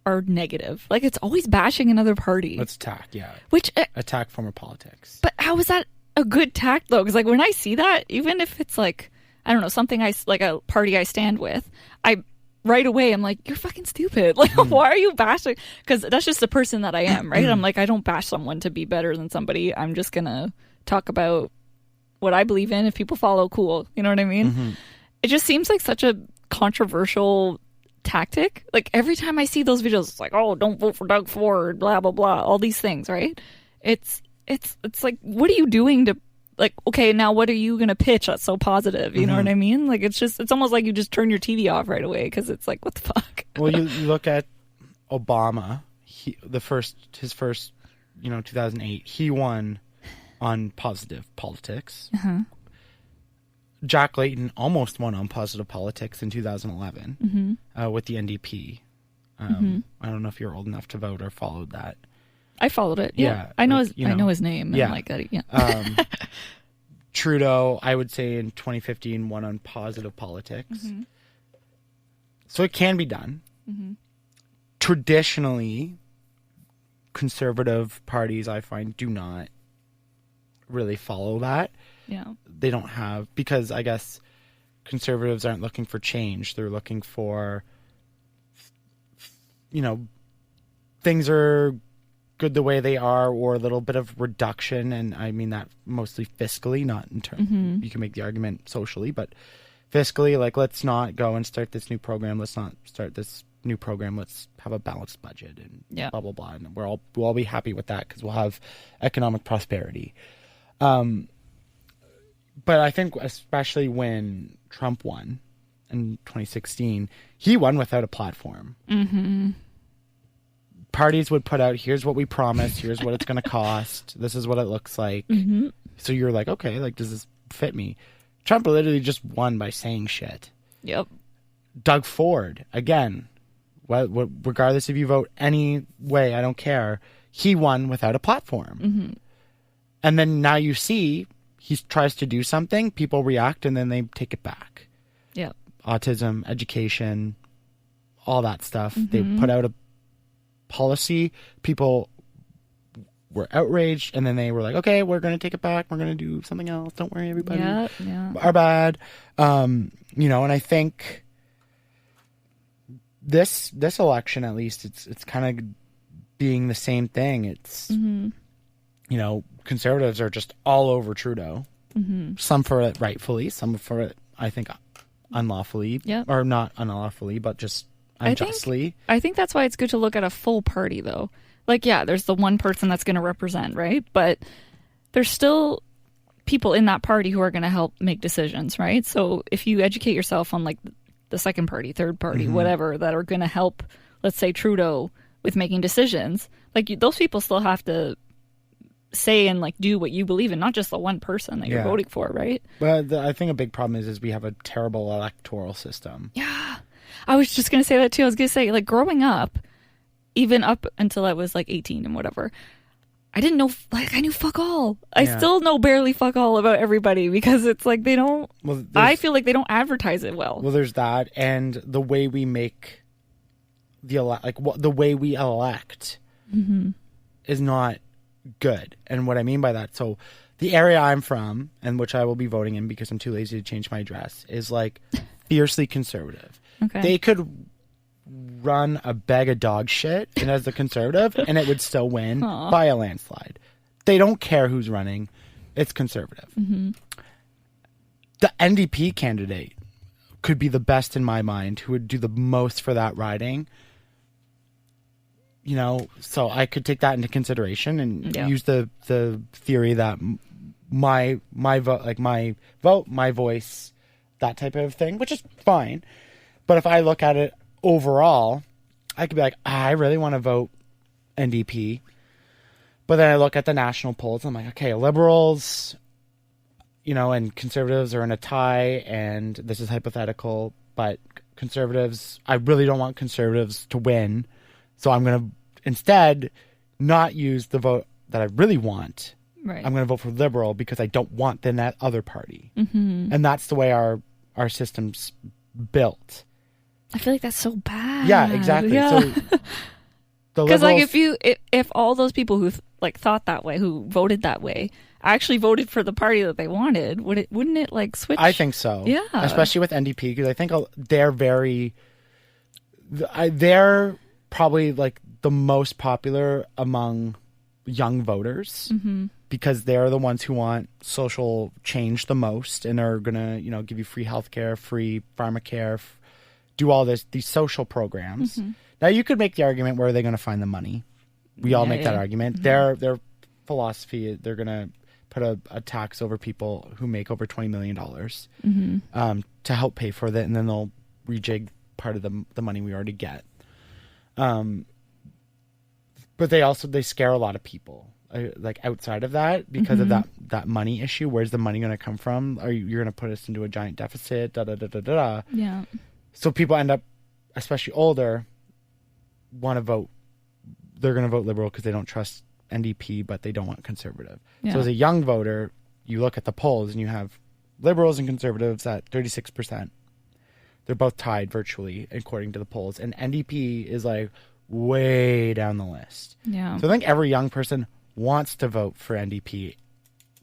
are negative. Like it's always bashing another party. Let's attack, yeah. Which attack former politics. But how is that a good tact though, because like when I see that, even if it's like, I don't know, something like a party I stand with, I right away I'm like, you're fucking stupid. Like, why are you bashing? Because that's just the person that I am, right? I'm like, I don't bash someone to be better than somebody. I'm just gonna talk about what I believe in. If people follow, cool. You know what I mean? It just seems like such a controversial tactic. Like every time I see those videos, it's like, oh, don't vote for Doug Ford, blah blah blah, all these things, right? It's like, what are you doing to, like, okay, now what are you going to pitch that's so positive? You know what I mean? Like, it's almost like you just turn your TV off right away because it's like, what the fuck? Well, you look at Obama, his first, 2008, he won on positive politics. Jack Layton almost won on positive politics in 2011 with the NDP. I don't know if you're old enough to vote or followed that. I followed it. Yeah. I know his name. Yeah. And yeah. Trudeau, I would say in 2015, won on positive politics. So it can be done. Traditionally, conservative parties, I find, do not really follow that. Yeah. They don't have, because I guess conservatives aren't looking for change. They're looking for, things are good the way they are, or a little bit of reduction, and I mean that mostly fiscally, not in terms, you can make the argument socially, but fiscally, like, let's not go and start this new program, let's not start this new program, let's have a balanced budget, and blah blah blah, and we'll all be happy with that because we'll have economic prosperity. But I think especially when Trump won in 2016, he won without a platform. Parties would put out, here's what we promise, here's what it's going to cost, this is what it looks like. So you're like, okay, like, does this fit me? Trump literally just won by saying shit. Yep. Doug Ford, again, regardless if you vote any way, I don't care, he won without a platform. And then now you see he tries to do something, people react, and then they take it back. Yep. Autism, education, all that stuff. They put out a policy, people were outraged, and then they were like, okay, we're going to take it back, we're going to do something else, don't worry everybody, our bad. And I think this election, at least, it's kind of being the same thing. It's conservatives are just all over Trudeau, some for it rightfully, some for it, I think, unlawfully, or not unlawfully, but just unjustly. I think that's why it's good to look at a full party, though. Like, yeah, there's the one person that's going to represent, right? But there's still people in that party who are going to help make decisions, right? So if you educate yourself on, like, the second party, third party, whatever, that are going to help, let's say, Trudeau with making decisions, like, those people still have to say and, like, do what you believe in, not just the one person that you're voting for, right? But I think a big problem is we have a terrible electoral system. Yeah. I was just going to say that too. I was going to say, like, growing up, even up until I was like 18 and whatever, I didn't know, like, I knew fuck all. I still know barely fuck all about everybody because it's like they don't, I feel like they don't advertise it well. Well, there's that, and the way we make the way we elect is not good. And what I mean by that, so the area I'm from, and which I will be voting in because I'm too lazy to change my address, is like fiercely conservative. Okay. They could run a bag of dog shit and as a conservative and it would still win by a landslide. They don't care who's running. It's conservative. The NDP candidate could be the best in my mind, who would do the most for that riding. So I could take that into consideration and use the theory that my vote, like my vote, my voice, that type of thing, which is fine. But if I look at it overall, I could be like, I really want to vote NDP. But then I look at the national polls, I'm like, okay, liberals, and conservatives are in a tie, and this is hypothetical, but conservatives, I really don't want conservatives to win. So I'm going to instead not use the vote that I really want. Right. I'm going to vote for liberal because I don't want that other party. And that's the way our system's built. I feel like that's so bad. Yeah, exactly. Yeah. So Because like if all those people who like thought that way, who voted that way, actually voted for the party that they wanted, wouldn't it like switch? I think so. Yeah, especially with NDP, because I think they're probably like the most popular among young voters, because they're the ones who want social change the most, and are gonna give you free healthcare, free pharmacare, do all these social programs. Now you could make the argument, where are they going to find the money? We all make that argument. Their philosophy, they're going to put a tax over people who make over $20 million to help pay for that, and then they'll rejig part of the money we already get. But they scare a lot of people, like outside of that, because of that money issue. Where's the money going to come from? You're going to put us into a giant deficit? Yeah. So people end up, especially older, want to vote. They're going to vote Liberal because they don't trust NDP, but they don't want Conservative. Yeah. So as a young voter, you look at the polls and you have Liberals and Conservatives at 36%. They're both tied virtually according to the polls, and NDP is like way down the list. Yeah. So I think every young person wants to vote for NDP.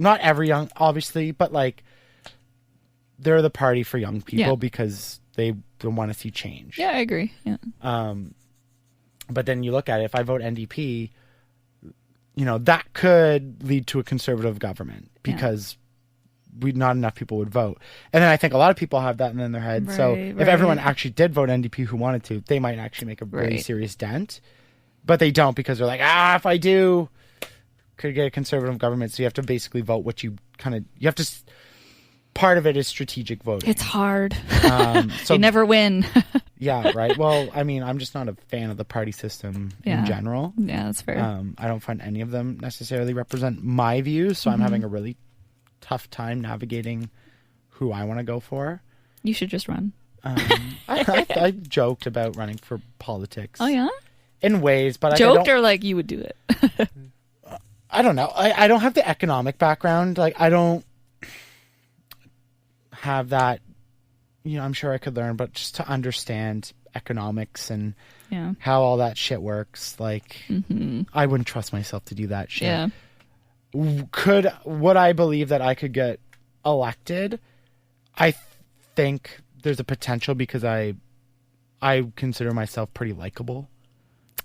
Not every young, obviously, but like they're the party for young people because they want to see change. Yeah, I agree. Yeah. But then you look at it, if I vote NDP, that could lead to a conservative government, because not enough people would vote. And then I think a lot of people have that in their head. So if everyone actually did vote NDP who wanted to, they might actually make a really serious dent. But they don't, because they're like, if I do, could get a conservative government. So you have to basically vote what you have to... Part of it is strategic voting. It's hard. So you never win. Yeah, right. Well, I mean, I'm just not a fan of the party system in general. Yeah, that's fair. I don't find any of them necessarily represent my views, so I'm having a really tough time navigating who I want to go for. You should just run. I joked about running for politics. Oh, yeah? In ways, but joked or like you would do it? I don't know. I don't have the economic background. Like, I don't have that. I'm sure I could learn, but just to understand economics and how all that shit works, like I wouldn't trust myself to do that shit. Yeah. Would I believe that I could get elected? I think there's a potential, because I consider myself pretty likable.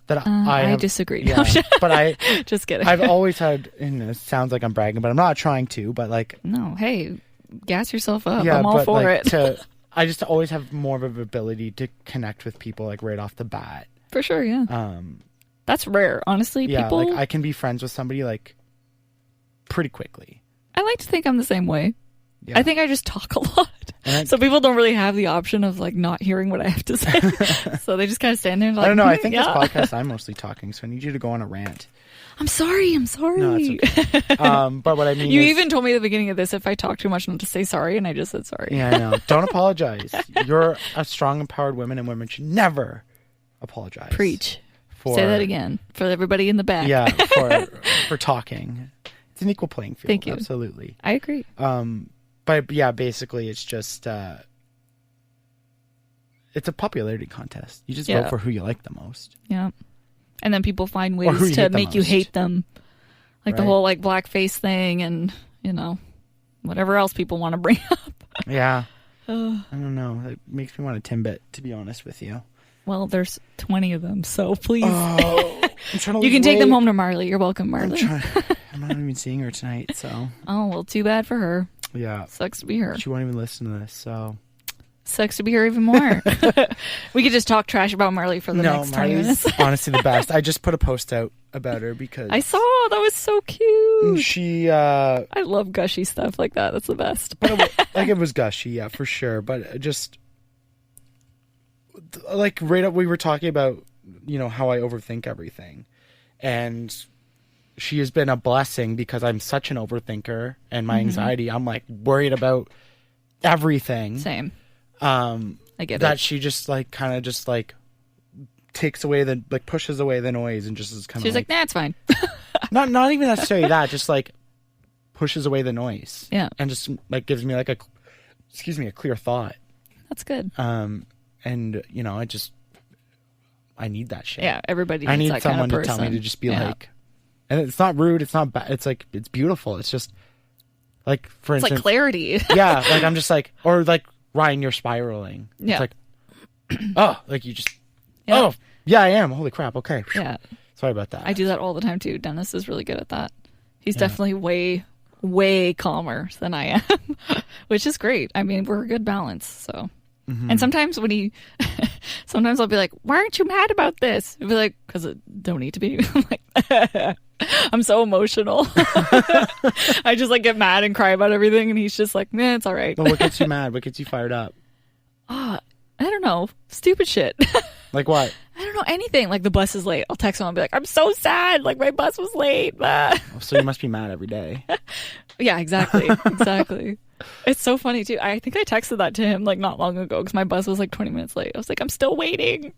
That I disagree. Yeah, but I just kidding. I've always had, and it sounds like I'm bragging, but I'm not trying to. But like, no, hey, gas yourself up. I'm all for it. I just always have more of an ability to connect with people, like right off the bat. For sure, yeah. That's rare, honestly. Yeah, people... like I can be friends with somebody like pretty quickly. I like to think I'm the same way. Yeah. I think I just talk a lot. So people don't really have the option of like not hearing what I have to say. So they just kind of stand there and like, I don't know. I think this podcast I'm mostly talking, so I need you to go on a rant. I'm sorry. No, it's okay. But what I mean you even told me at the beginning of this, if I talk too much, not to say sorry, and I just said sorry. Yeah, I know. Don't apologize. You're a strong, empowered woman, and women should never apologize. Preach. Say that again for everybody in the back. Yeah, for talking. It's an equal playing field. Thank you. Absolutely. I agree. But yeah, basically, it's just it's a popularity contest. You just vote for who you like the most. Yeah. And then people find ways to make you hate them. Like the whole like blackface thing and, whatever else people want to bring up. Yeah. I don't know. It makes me want a Timbit, to be honest with you. Well, there's 20 of them, so please. Oh, I'm trying to you can take them home to Marley. You're welcome, Marley. I'm not even seeing her tonight, so. Oh, well, too bad for her. Yeah. Sucks to be her. She won't even listen to this, so. Sucks to be her even more. We could just talk trash about Marley for the next 20 minutes. Honestly the best. I just put a post out about her because I saw that was so cute. She I love gushy stuff like that. That's the best. But it was gushy, yeah, for sure. But just like right up, we were talking about how I overthink everything, and she has been a blessing because I'm such an overthinker, and my anxiety, I'm like worried about everything. Same. I get that. She just like kind of just like takes away pushes away the noise and just is kind of. She's like, nah, it's fine. not even necessarily that, just like pushes away the noise. Yeah. And just like gives me like a clear thought. That's good. And I need that shit. Yeah, everybody needs I need that someone kind of to tell me person. to just be like, and it's not rude, it's not bad, it's like, it's beautiful. It's just like, for It's instance, like clarity. yeah, like I'm just like, or like, Ryan, you're spiraling. Yeah. It's like, oh, like you just, Yeah. oh, yeah, I am. Holy crap. Okay. Yeah. Sorry about that. I do that all the time too. Dennis is really good at that. He's definitely way calmer than I am, which is great. I mean, we're a good balance. So, and sometimes sometimes I'll be like, "Why aren't you mad about this?" He'll be like, "Because it don't need to be." I'm like, I'm so emotional. I just like get mad and cry about everything, and he's just like, "Man, it's all right." But what gets you mad? What gets you fired up? I don't know, stupid shit. Like what? I don't know, anything. Like the bus is late. I'll text him and be like, I'm so sad. Like my bus was late. So you must be mad every day. Yeah, exactly. Exactly. It's so funny too. I think I texted that to him like not long ago because my bus was like 20 minutes late. I was like, I'm still waiting.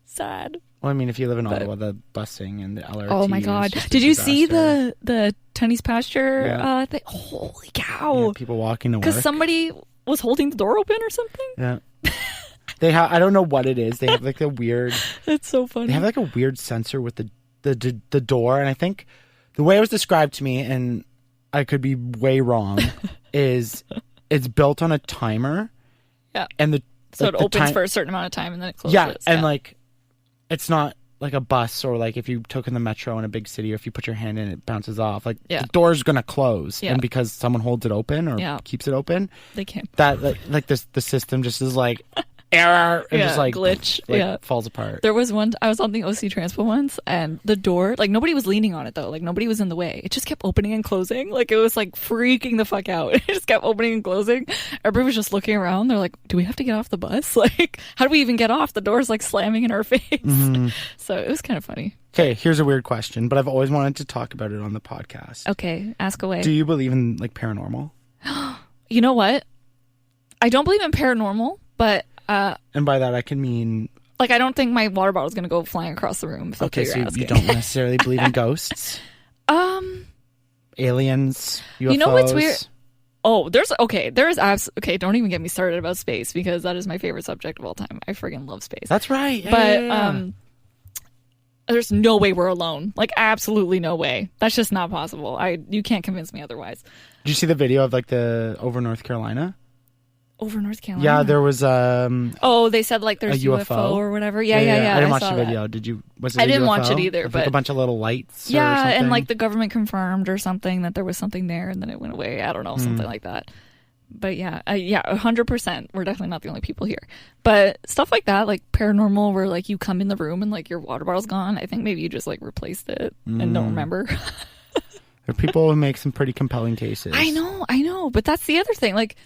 Sad. Well, I mean, if you live in Ottawa, the busing and the LRT. Oh my God. Did you see the Tunney's pasture thing? Holy cow. Yeah, people walking to work. Because somebody was holding the door open or something? Yeah. They have, I don't know what it is. They have like a weird. It's so funny. They have like a weird sensor with the door, and I think the way it was described to me, and I could be way wrong, is it's built on a timer. Yeah. And so it opens for a certain amount of time and then it closes. Yeah, and like it's not like a bus or like if you took in the metro in a big city or if you put your hand in it bounces off. Like the door's gonna close, and because someone holds it open or keeps it open, they can't. That like this the system just is like. Error and just like glitch falls apart. There was one I was on the OC Transpo once and the door, like nobody was leaning on it though, like nobody was in the way, it just kept opening and closing, like it was like freaking the fuck out. It just kept opening and closing. Everybody was just looking around, they're like, do we have to get off the bus? Like how do we even get off? The door's like slamming in our face. So it was kind of funny. Okay, here's a weird question, but I've always wanted to talk about it on the podcast. Okay, ask away. Do you believe in like paranormal? You know what, I don't believe in paranormal, but and by that I can mean like I don't think my water bottle is going to go flying across the room. Okay, so you don't necessarily believe in ghosts? Aliens, UFOs? You know what's weird? Oh, there is okay, don't even get me started about space because that is my favorite subject of all time. I friggin' love space. That's right. But there's no way we're alone. Like absolutely no way. That's just not possible. You can't convince me otherwise. Did you see the video of like the over North Carolina? Over North Carolina? Yeah, there was they said like there's a UFO or whatever. Yeah. I didn't watch the video. Did you? I didn't watch it either. With but like a bunch of little lights. Yeah, or something? and like the government confirmed or something that there was something there, and then it went away. I don't know, something like that. But yeah, 100%. We're definitely not the only people here. But stuff like that, like paranormal, where like you come in the room and like your water bottle's gone. I think maybe you just like replaced it and don't remember. There are people who make some pretty compelling cases. I know. But that's the other thing. Like,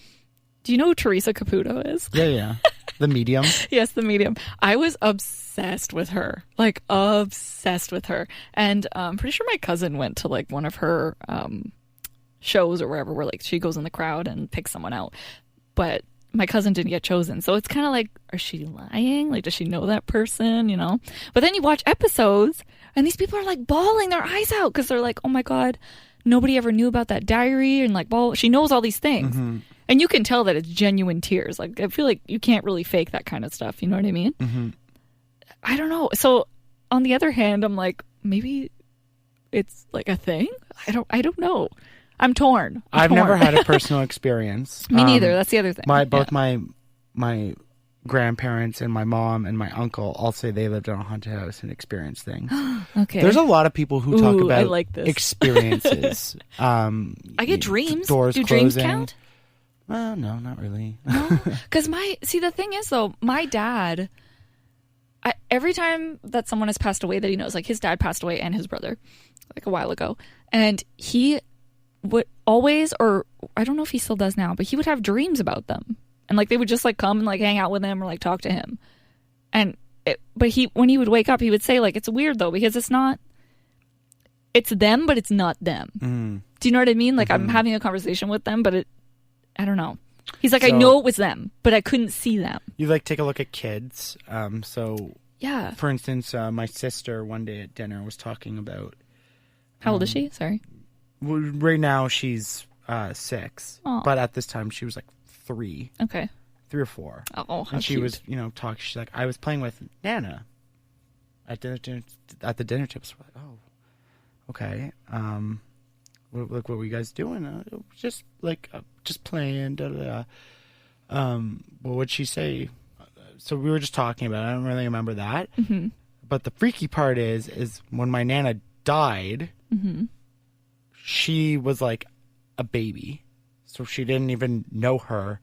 do you know who Teresa Caputo is? Yeah. The medium. Yes, the medium. I was obsessed with her. Like, obsessed with her. And I'm pretty sure my cousin went to like one of her shows or wherever where like she goes in the crowd and picks someone out. But my cousin didn't get chosen. So it's kind of like, is she lying? Like, does she know that person? You know? But then you watch episodes and these people are like bawling their eyes out because they're like, oh my God, nobody ever knew about that diary. And like, well, she knows all these things. Mm-hmm. And you can tell that it's genuine tears. Like, I feel like you can't really fake that kind of stuff. You know what I mean? Mm-hmm. I don't know. So on the other hand, I'm like, maybe it's like a thing. I don't know. I'm torn. I've never had a personal experience. Me neither. That's the other thing. Both my grandparents and my mom and my uncle all say they lived in a haunted house and experienced things. Okay. There's a lot of people who talk about I like this. experiences. I get dreams. Doors Do closing. Dreams count? Well, no, not really. No, because the thing is though, my dad, every time that someone has passed away that he knows, like his dad passed away and his brother, like a while ago, and he would always, or I don't know if he still does now, but he would have dreams about them, and like they would just like come and like hang out with him or like talk to him, but when he would wake up, he would say like it's weird though because it's them, but it's not them. Mm. Do you know what I mean? Like I'm having a conversation with them, but I don't know. He's like, I know it was them, but I couldn't see them. You like take a look at kids. Yeah. For instance, my sister one day at dinner was talking about. How old is she? Sorry. Right now she's 6, but at this time she was like 3. Okay. 3 or 4. Oh, how and she cute. was, talking. She's like, I was playing with Nana. at the dinner tips. We're like, oh, okay. What were you guys doing? Just playing. Da, da, da. What would she say? So we were just talking about it. I don't really remember that. Mm-hmm. But the freaky part is when my Nana died, mm-hmm. she was like a baby. So she didn't even know her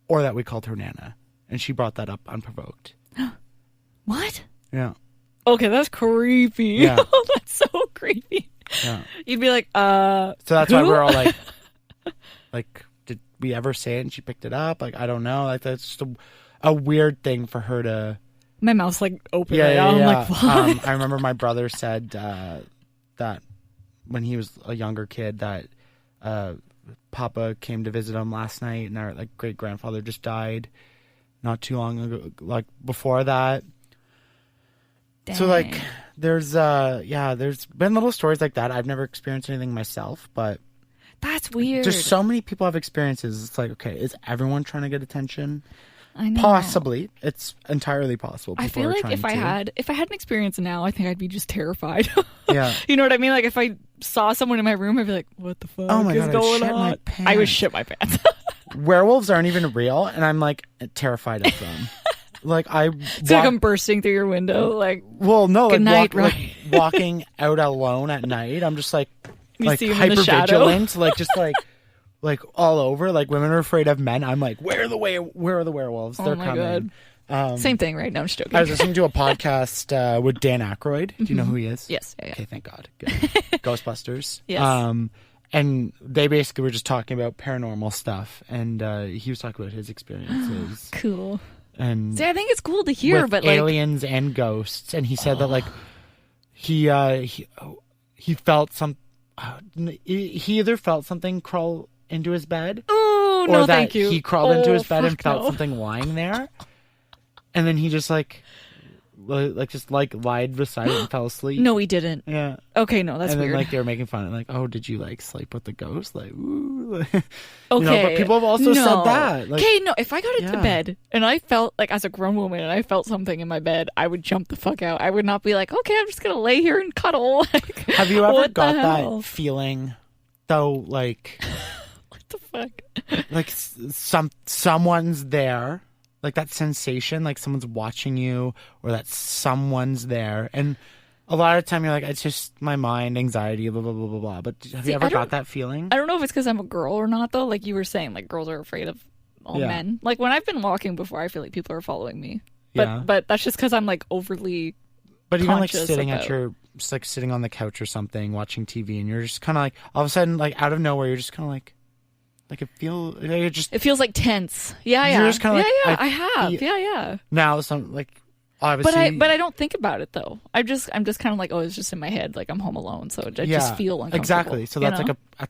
or that we called her Nana. And she brought that up unprovoked. What? Yeah. Okay, that's creepy. Yeah. That's so creepy. Yeah. You'd be like, So that's why we're all like, did we ever say it and she picked it up? Like, I don't know. Like, that's just a weird thing for her to... My mouth's like open right now. I'm like, what? I remember my brother said that when he was a younger kid that Papa came to visit him last night and our like great grandfather just died not too long ago, like before that. Dang. So like there's been little stories like that. I've never experienced anything myself, but that's weird. Just so many people have experiences. It's like, okay, is everyone trying to get attention? I know. Possibly. It's entirely possible. I feel like if I had an experience now, I think I'd be just terrified. Yeah. You know what I mean? Like if I saw someone in my room, I'd be like, what the fuck is going on? I would shit my pants. Werewolves aren't even real, and I'm like terrified of them. Like it's like I'm bursting through your window. Like, well, no, good night, right? Like walking out alone at night. I'm just like hyper vigilant, like just like all over. Like women are afraid of men. I'm like, where are the werewolves? They're coming. God. Same thing, right? No, I'm just joking. I was listening to a podcast with Dan Aykroyd. Do you know who he is? Yes. Yeah. Okay, thank God. Good. Ghostbusters. Yes. And they basically were just talking about paranormal stuff, and he was talking about his experiences. Cool. And see, I think it's cool to hear, with but aliens and ghosts. And he said that like he felt some. He either felt something crawl into his bed, or no, that thank you. He crawled into his bed and felt no. something lying there, and then he just lied beside it and fell asleep. No, he didn't. Yeah. Okay, no, that's and then, weird. like they were making fun of, like, oh, did you like sleep with the ghost? Like, ooh. Okay. You know, but people have also said that. Like, okay, no, if I got into bed and I felt like as a grown woman and I felt something in my bed, I would jump the fuck out. I would not be like, okay, I'm just gonna lay here and cuddle. Like, have you ever got that feeling though? Like, what the fuck? Like someone's there. Like that sensation, like someone's watching you, or that someone's there. And a lot of the time you're like, it's just my mind, anxiety, blah, blah, blah, blah, blah. But have you ever got that feeling? I don't know if it's because I'm a girl or not, though. Like you were saying, like girls are afraid of all men. Like when I've been walking before, I feel like people are following me. But that's just because I'm like overly But even like sitting about... at your, just like sitting on the couch or something, watching TV, and you're just kind of like, all of a sudden, like out of nowhere, you're just kind of like it feels like tense. Yeah. You're just kind of I have. Yeah. Now, some like obviously, but I don't think about it though. I'm just kind of like, oh, it's just in my head. Like I'm home alone, so I just feel uncomfortable. Exactly. So that's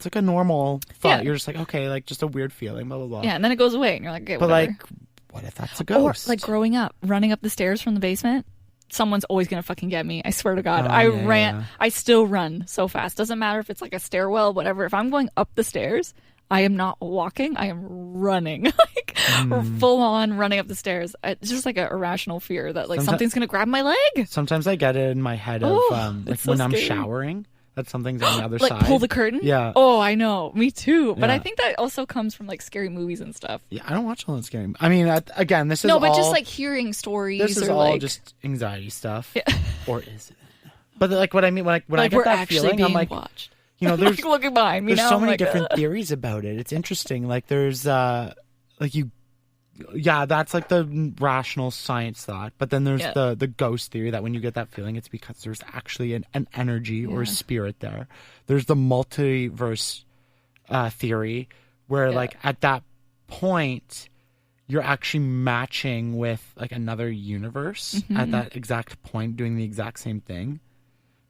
like a normal thought. You're just like, okay, like just a weird feeling, blah blah blah. Yeah, and then it goes away, and you're like, okay, but whatever. like, what if that's a ghost? Or like growing up, running up the stairs from the basement. Someone's always gonna fucking get me. I swear to God. I still run so fast. Doesn't matter if it's like a stairwell, whatever. If I'm going up the stairs, I am not walking. I am running, like full on running up the stairs. It's just like an irrational fear that like something's gonna grab my leg. Sometimes I get it in my head of like when I'm showering, that something's on the other side. Like pull the curtain. Yeah. Oh, I know. Me too. But I think that also comes from like scary movies and stuff. Yeah, I don't watch all that scary. I mean, again, this is but just like hearing stories. This is all just anxiety stuff, or is it? But like what I mean when I get that feeling, I'm like, watched. You know, there's looking behind me. There's so many different theories about it. It's interesting. Like there's that's like the rational science thought. But then there's the ghost theory that when you get that feeling, it's because there's actually an energy or a spirit there. There's the multiverse theory where like at that point you're actually matching with like another universe at that exact point, doing the exact same thing.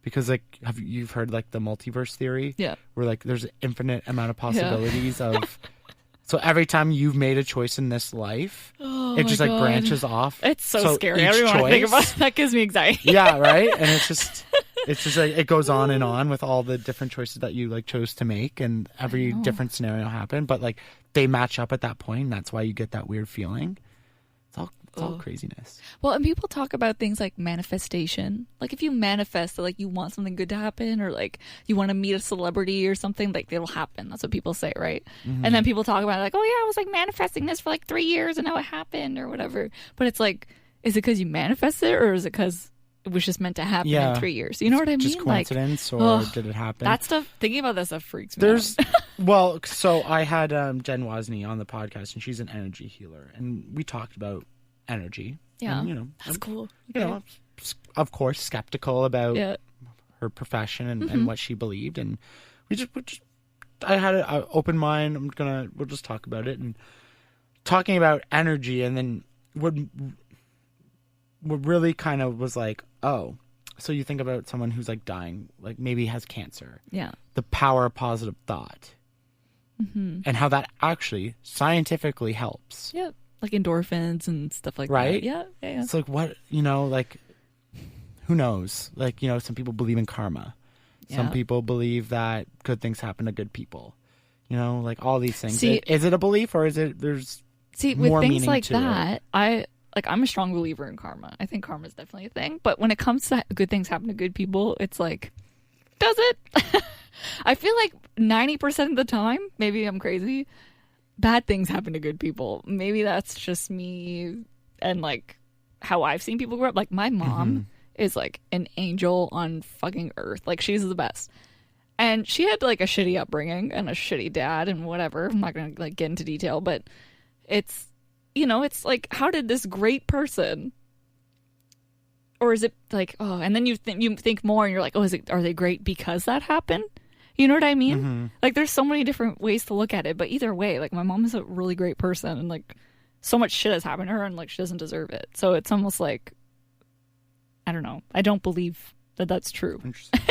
Because like you've heard like the multiverse theory, where like there's an infinite amount of possibilities of. So every time you've made a choice in this life, it just like branches off. It's so scary. I don't want to think about it. That gives me anxiety. Yeah, right. And it's just like it goes on and on with all the different choices that you like chose to make, and every different scenario happened. But like they match up at that point, and that's why you get that weird feeling. It's all craziness. Well, and people talk about things like manifestation. Like if you manifest that like you want something good to happen, or like you want to meet a celebrity or something, like it'll happen. That's what people say, right? Mm-hmm. And then people talk about it like, oh yeah, I was like manifesting this for like 3 years and now it happened or whatever. But it's like, is it because you manifested or is it because it was just meant to happen in 3 years? You know what I mean? Just coincidence, or did it happen? That stuff, thinking about that stuff freaks me out. Well, so I had Jen Wozni on the podcast, and she's an energy healer, and we talked about energy. Yeah, and, that's cool. You know, of course, skeptical about her profession and what she believed, and I had an open mind. We'll just talk about it, and talking about energy, and then what really kind of was like, oh, so you think about someone who's like dying, like maybe has cancer. Yeah. The power of positive thought. Mm-hmm. And how that actually scientifically helps. Yeah. Like endorphins and stuff like right? that. Yeah. It's like, what, like, who knows? Like, some people believe in karma. Yeah. Some people believe that good things happen to good people. Like all these things. See, is it a belief, or is it, there's with more things like to that, it? I'm a strong believer in karma. I think karma is definitely a thing. But when it comes to good things happen to good people, it's like, does it? I feel like 90% of the time, maybe I'm crazy, bad things happen to good people. Maybe that's just me and like how I've seen people grow up. Like my mom is like an angel on fucking earth. Like she's the best. And she had like a shitty upbringing and a shitty dad and whatever. I'm not going to like get into detail, but it's, it's like, how did this great person, or is it like, oh, and then you think more and you're like, oh, are they great because that happened? You know what I mean? Mm-hmm. Like there's so many different ways to look at it, but either way, like my mom is a really great person and like so much shit has happened to her and like she doesn't deserve it. So it's almost like, I don't know. I don't believe that that's true. Interesting.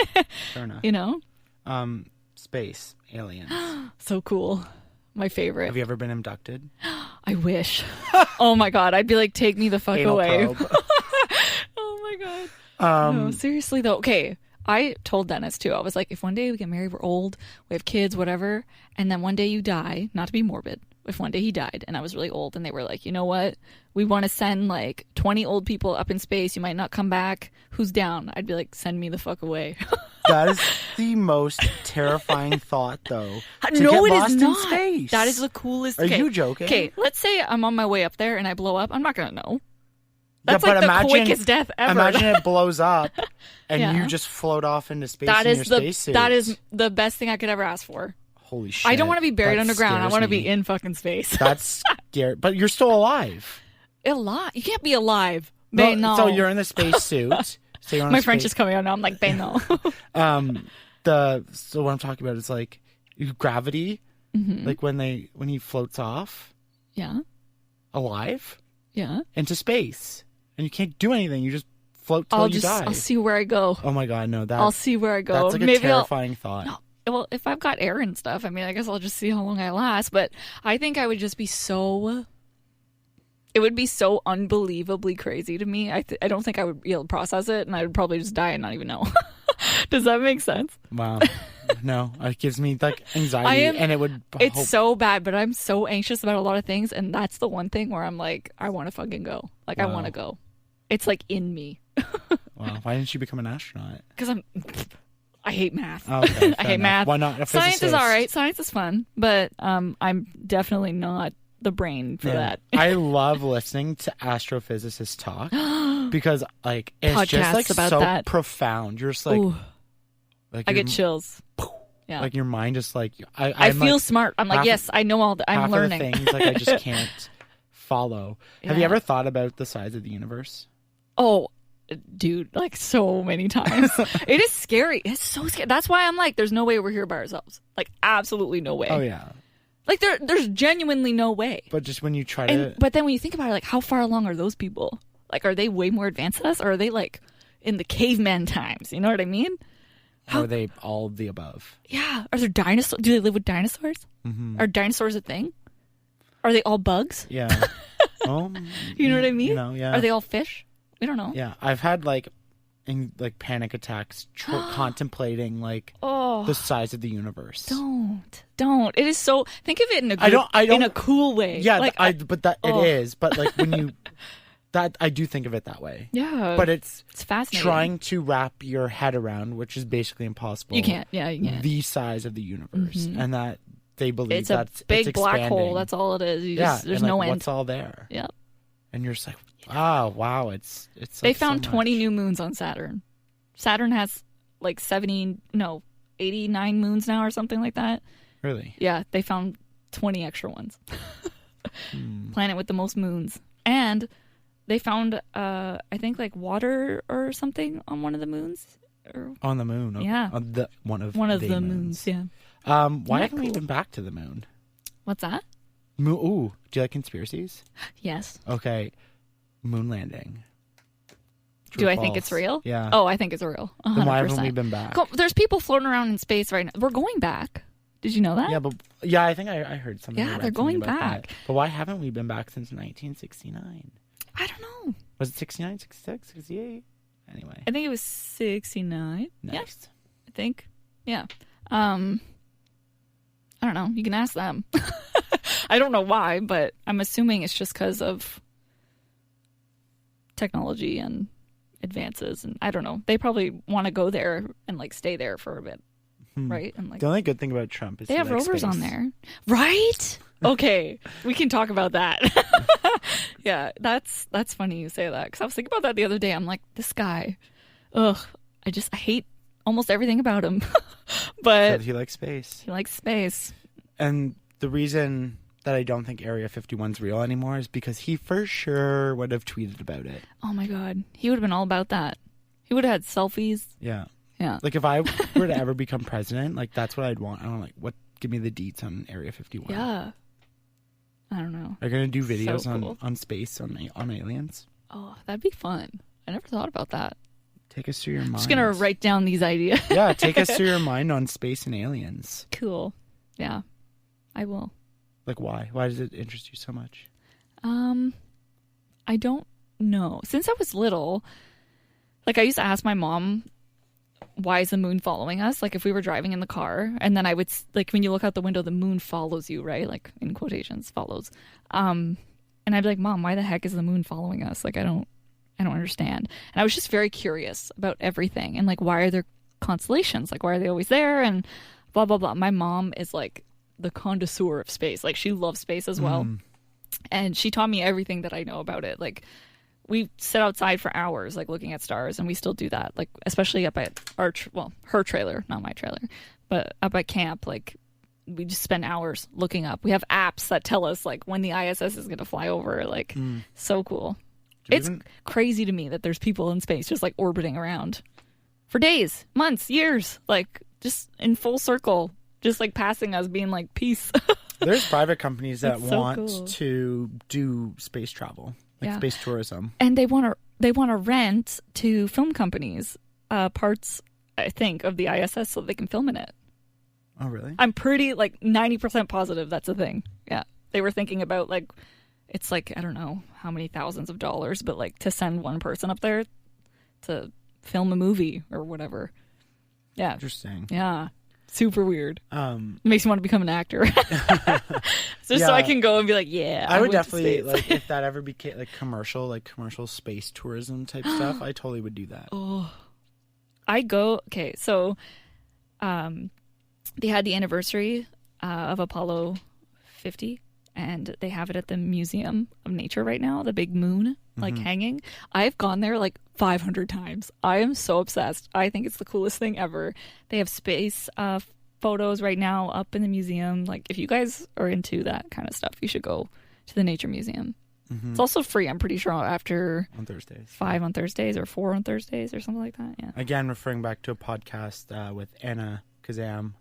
Fair enough. Space, aliens. So cool. My favorite. Have you ever been abducted? I wish. Oh my God. I'd be like, take me the fuck Anal away. probe. Oh my God. No, seriously though. Okay. I told Dennis too. I was like, if one day we get married, we're old, we have kids, whatever, and then one day you die, not to be morbid, if one day he died and I was really old and they were like, you know what? We want to send like 20 old people up in space. You might not come back. Who's down? I'd be like, send me the fuck away. That is the most terrifying thought, though. No, it is not. In space. That is the coolest. Are you joking? Okay, let's say I'm on my way up there and I blow up. I'm not going to know. That's like the quickest death ever. Imagine it blows up and you just float off into space in your spacesuit. That is the best thing I could ever ask for. Holy shit. I don't want to be buried underground. I want to be in fucking space. That's scary. But you're still alive. Alive? You can't be alive. No. So you're in the spacesuit. So my French is coming out now. I'm like, no. So what I'm talking about is like gravity. Mm-hmm. Like when he floats off. Yeah. Alive. Yeah. Into space. And you can't do anything. You just float till you die. I'll see where I go. Oh my God, no. I'll see where I go. That's like a terrifying thought. No, well, if I've got air and stuff, I mean, I guess I'll just see how long I last. But I think I would just be so... It would be so unbelievably crazy to me. I don't think I would be able to process it, and I would probably just die and not even know. Does that make sense? Wow. No, it gives me like anxiety, and it would. It's so bad, but I'm so anxious about a lot of things, and that's the one thing where I'm like, I want to fucking go. Like, I want to go. It's like in me. Wow. Why didn't you become an astronaut? Because I hate math. Oh, okay, I hate math. Why not? Science is all right. Science is fun, but I'm definitely not the brain for that. I love listening to astrophysicists talk because like it's podcasts just like about so that. Profound. You're just like, I get chills. Yeah, like your mind just like I feel like, smart. I'm like, yes, I know all. I'm learning of the things. Like I just can't follow. Yeah. Have you ever thought about the size of the universe? Oh, dude, like so many times. It is scary. It's so scary. That's why I'm like, there's no way we're here by ourselves. Like, absolutely no way. Oh yeah. Like there's genuinely no way. But just when you try to, but then when you think about it, like how far along are those people? Like, are they way more advanced than us, or are they like in the caveman times? You know what I mean? How are they all of the above? Yeah. Are there dinosaurs? Do they live with dinosaurs? Mm-hmm. Are dinosaurs a thing? Are they all bugs? Yeah. Well, you know what I mean? Yeah. Are they all fish? We don't know. Yeah. I've had like panic attacks contemplating like the size of the universe. Don't. It is so. Think of it in a in a cool way. Yeah, like it is. But like when you that I do think of it that way. Yeah. But it's fascinating. Trying to wrap your head around, which is basically impossible. You can't. Yeah, you can't. The size of the universe. And that they believe it's a big black hole. That's all it is. There's no end. What's all there? Yep. And you're just like, wow, it's They like found so 20 much. new moons on Saturn. Saturn has like 89 moons now or something like that. Really? Yeah, they found 20 extra ones. Planet with the most moons. And they found, I think, like water or something on one of the moons. On the moon. Yeah. On one of the moons, yeah. Why haven't we been back to the moon? What's that? Ooh, do you like conspiracies? Yes. Okay. Moon landing. True Do or I think false? it's real? Yeah. Oh, I think it's real. 100%. Then why haven't we been back? There's people floating around in space right now. We're going back. Did you know that? Yeah, I think I heard something. Yeah, I read they're going something about back. that. But why haven't we been back since 1969? I don't know. Was it 69, 66, 68? Anyway. I think it was 69. Nice. Yeah, I think. Yeah. I don't know. You can ask them. I don't know why, but I'm assuming it's just because of technology and advances, and I don't know. They probably want to go there and like stay there for a bit, right? And like the only good thing about Trump is they have rovers space. on there, right? Okay, we can talk about that. Yeah, that's funny you say that because I was thinking about that the other day. I'm like, this guy, I hate almost everything about him, but he likes space. He likes space, and the reason that I don't think Area 51's real anymore is because he for sure would have tweeted about it. Oh my god, he would have been all about that. He would have had selfies. Yeah. Like if I were to ever become president, like that's what I'd want. I don't like give me the deets on Area 51. Yeah. I don't know. Are you gonna do videos So cool. on space on aliens? Oh, that'd be fun. I never thought about that. Take us through your mind. Just gonna write down these ideas. Yeah, take us through your mind on space and aliens. Cool. Yeah, I will. Like why? Why does it interest you so much? I don't know. Since I was little, like I used to ask my mom, why is the moon following us? Like if we were driving in the car and then I would, like when you look out the window, the moon follows you, right? Like in quotations, follows. And I'd be like, Mom, why the heck is the moon following us? Like I don't understand. And I was just very curious about everything and like why are there constellations? Like why are they always there? And blah, blah, blah. My mom is like the connoisseur of space. Like she loves space as well. And she taught me everything that I know about it. Like we sit outside for hours, like looking at stars, and we still do that. Like especially up at her trailer, not my trailer, but up at camp. Like we just spend hours looking up. We have apps that tell us like when the ISS is going to fly over. Like so cool. It's crazy to me that there's people in space just like orbiting around for days, months, years, like just in full circle, just like passing us, being like peace. There's private companies that so want cool. to do space travel, like space tourism, and they want to rent to film companies parts, I think, of the ISS so they can film in it. Oh, really? I'm pretty like 90% positive that's a thing. Yeah, they were thinking about like it's like I don't know how many thousands of dollars, but like to send one person up there to film a movie or whatever. Yeah, interesting. Yeah. Super weird. It makes me want to become an actor. So I can go and be like, yeah. I would definitely, like, if that ever became, like, commercial space tourism type stuff, I totally would do that. Oh. Okay, so they had the anniversary of Apollo 50, and they have it at the Museum of Nature right now, the big moon, like, hanging. I've gone there, like, 500 times. I am so obsessed. I think it's the coolest thing ever. They have space photos right now up in the museum. Like, if you guys are into that kind of stuff, you should go to the Nature Museum. It's also free, I'm pretty sure, after on Thursdays. 5 on Thursdays or 4 on Thursdays or something like that. Yeah. Again, referring back to a podcast with Anna Kazam.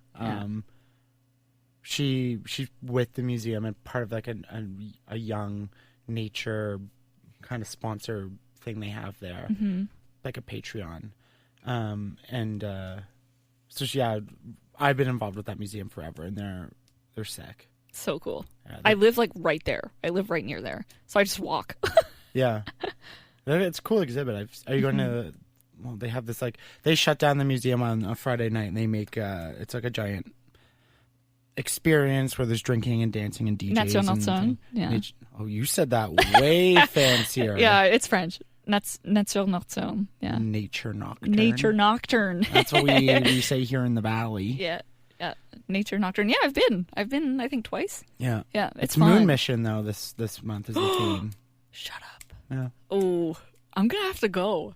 She's with the museum and part of like a young nature kind of sponsor thing they have there, like a Patreon. I've been involved with that museum forever, and they're sick. So cool. Yeah, I live like right there. I live right near there, so I just walk. Yeah, it's a cool exhibit. Are you going to? Well, they have this like they shut down the museum on a Friday night, and they make it's like a giant experience where there's drinking and dancing and DJs. Nature nocturne. Yeah. Oh, you said that way fancier. Yeah, it's French. Nature nocturne. Yeah. Nature nocturne. Nature nocturne. That's what we say here in the valley. Yeah. Yeah. Nature nocturne. Yeah, I've been I think twice. Yeah. Yeah. It's Moon fun. Mission though this month is the theme. Shut up. Yeah. Oh, I'm gonna have to go.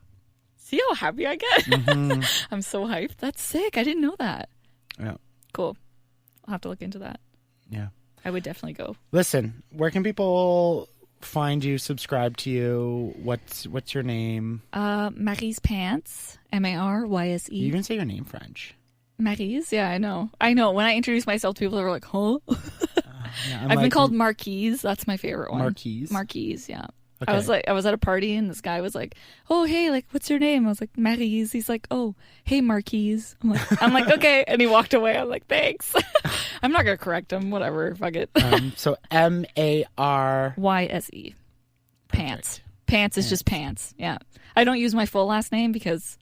See how happy I get? Mm-hmm. I'm so hyped. That's sick. I didn't know that. Yeah. Cool. I'll have to look into that. Yeah. I would definitely go. Listen, where can people find you, subscribe to you? What's your name? Maryse Pants. Maryse. You even say your name French. Maryse? Yeah, I know. When I introduce myself to people, they're like, huh? Yeah, I've been called Marquise. That's my favorite one. Marquise, yeah. Okay. I was at a party and this guy was like, oh, hey, like, what's your name? I was like, Maryse. He's like, oh, hey, Marquise. I'm like, okay. And he walked away. I'm like, thanks. I'm not going to correct him. Whatever. Fuck it. So Maryse. Pants. Pants is just pants. Yeah. I don't use my full last name because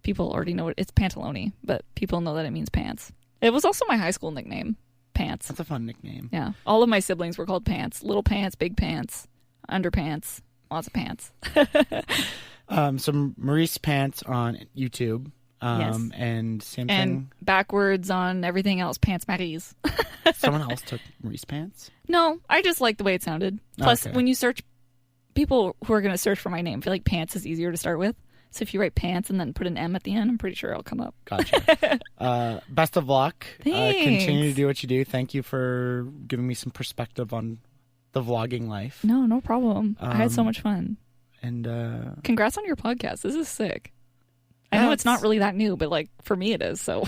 people already know it's Pantalone, but people know that it means pants. It was also my high school nickname, Pants. That's a fun nickname. Yeah. All of my siblings were called Pants. Little pants, big pants, underpants, lots of pants. So Maryse Pants on YouTube. Yes. And same and thing. Backwards on everything else, Pants Maryse. Someone else took Maryse Pants? No, I just like the way it sounded. Plus, Okay. when you search, people who are going to search for my name feel like Pants is easier to start with. So if you write Pants and then put an M at the end, I'm pretty sure it'll come up. Gotcha. Best of luck. Thanks. Continue to do what you do. Thank you for giving me some perspective on the vlogging life. No problem. I had so much fun. And congrats on your podcast. This is sick. I know it's not really that new, but like for me it is. So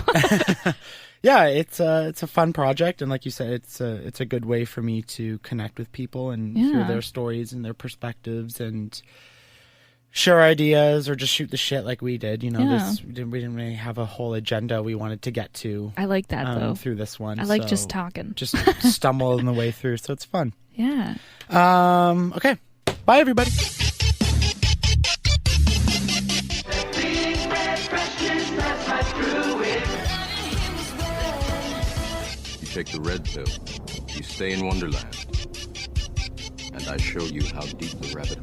yeah, it's a fun project, and like you said, it's a good way for me to connect with people and hear their stories and their perspectives and share ideas or just shoot the shit like we did. You know, we didn't really have a whole agenda we wanted to get to. I like that though. Through this one, I like just talking, just stumble on the way through. So it's fun. Yeah. Okay. Bye, everybody. You take the red pill, you stay in Wonderland, and I show you how deep the rabbit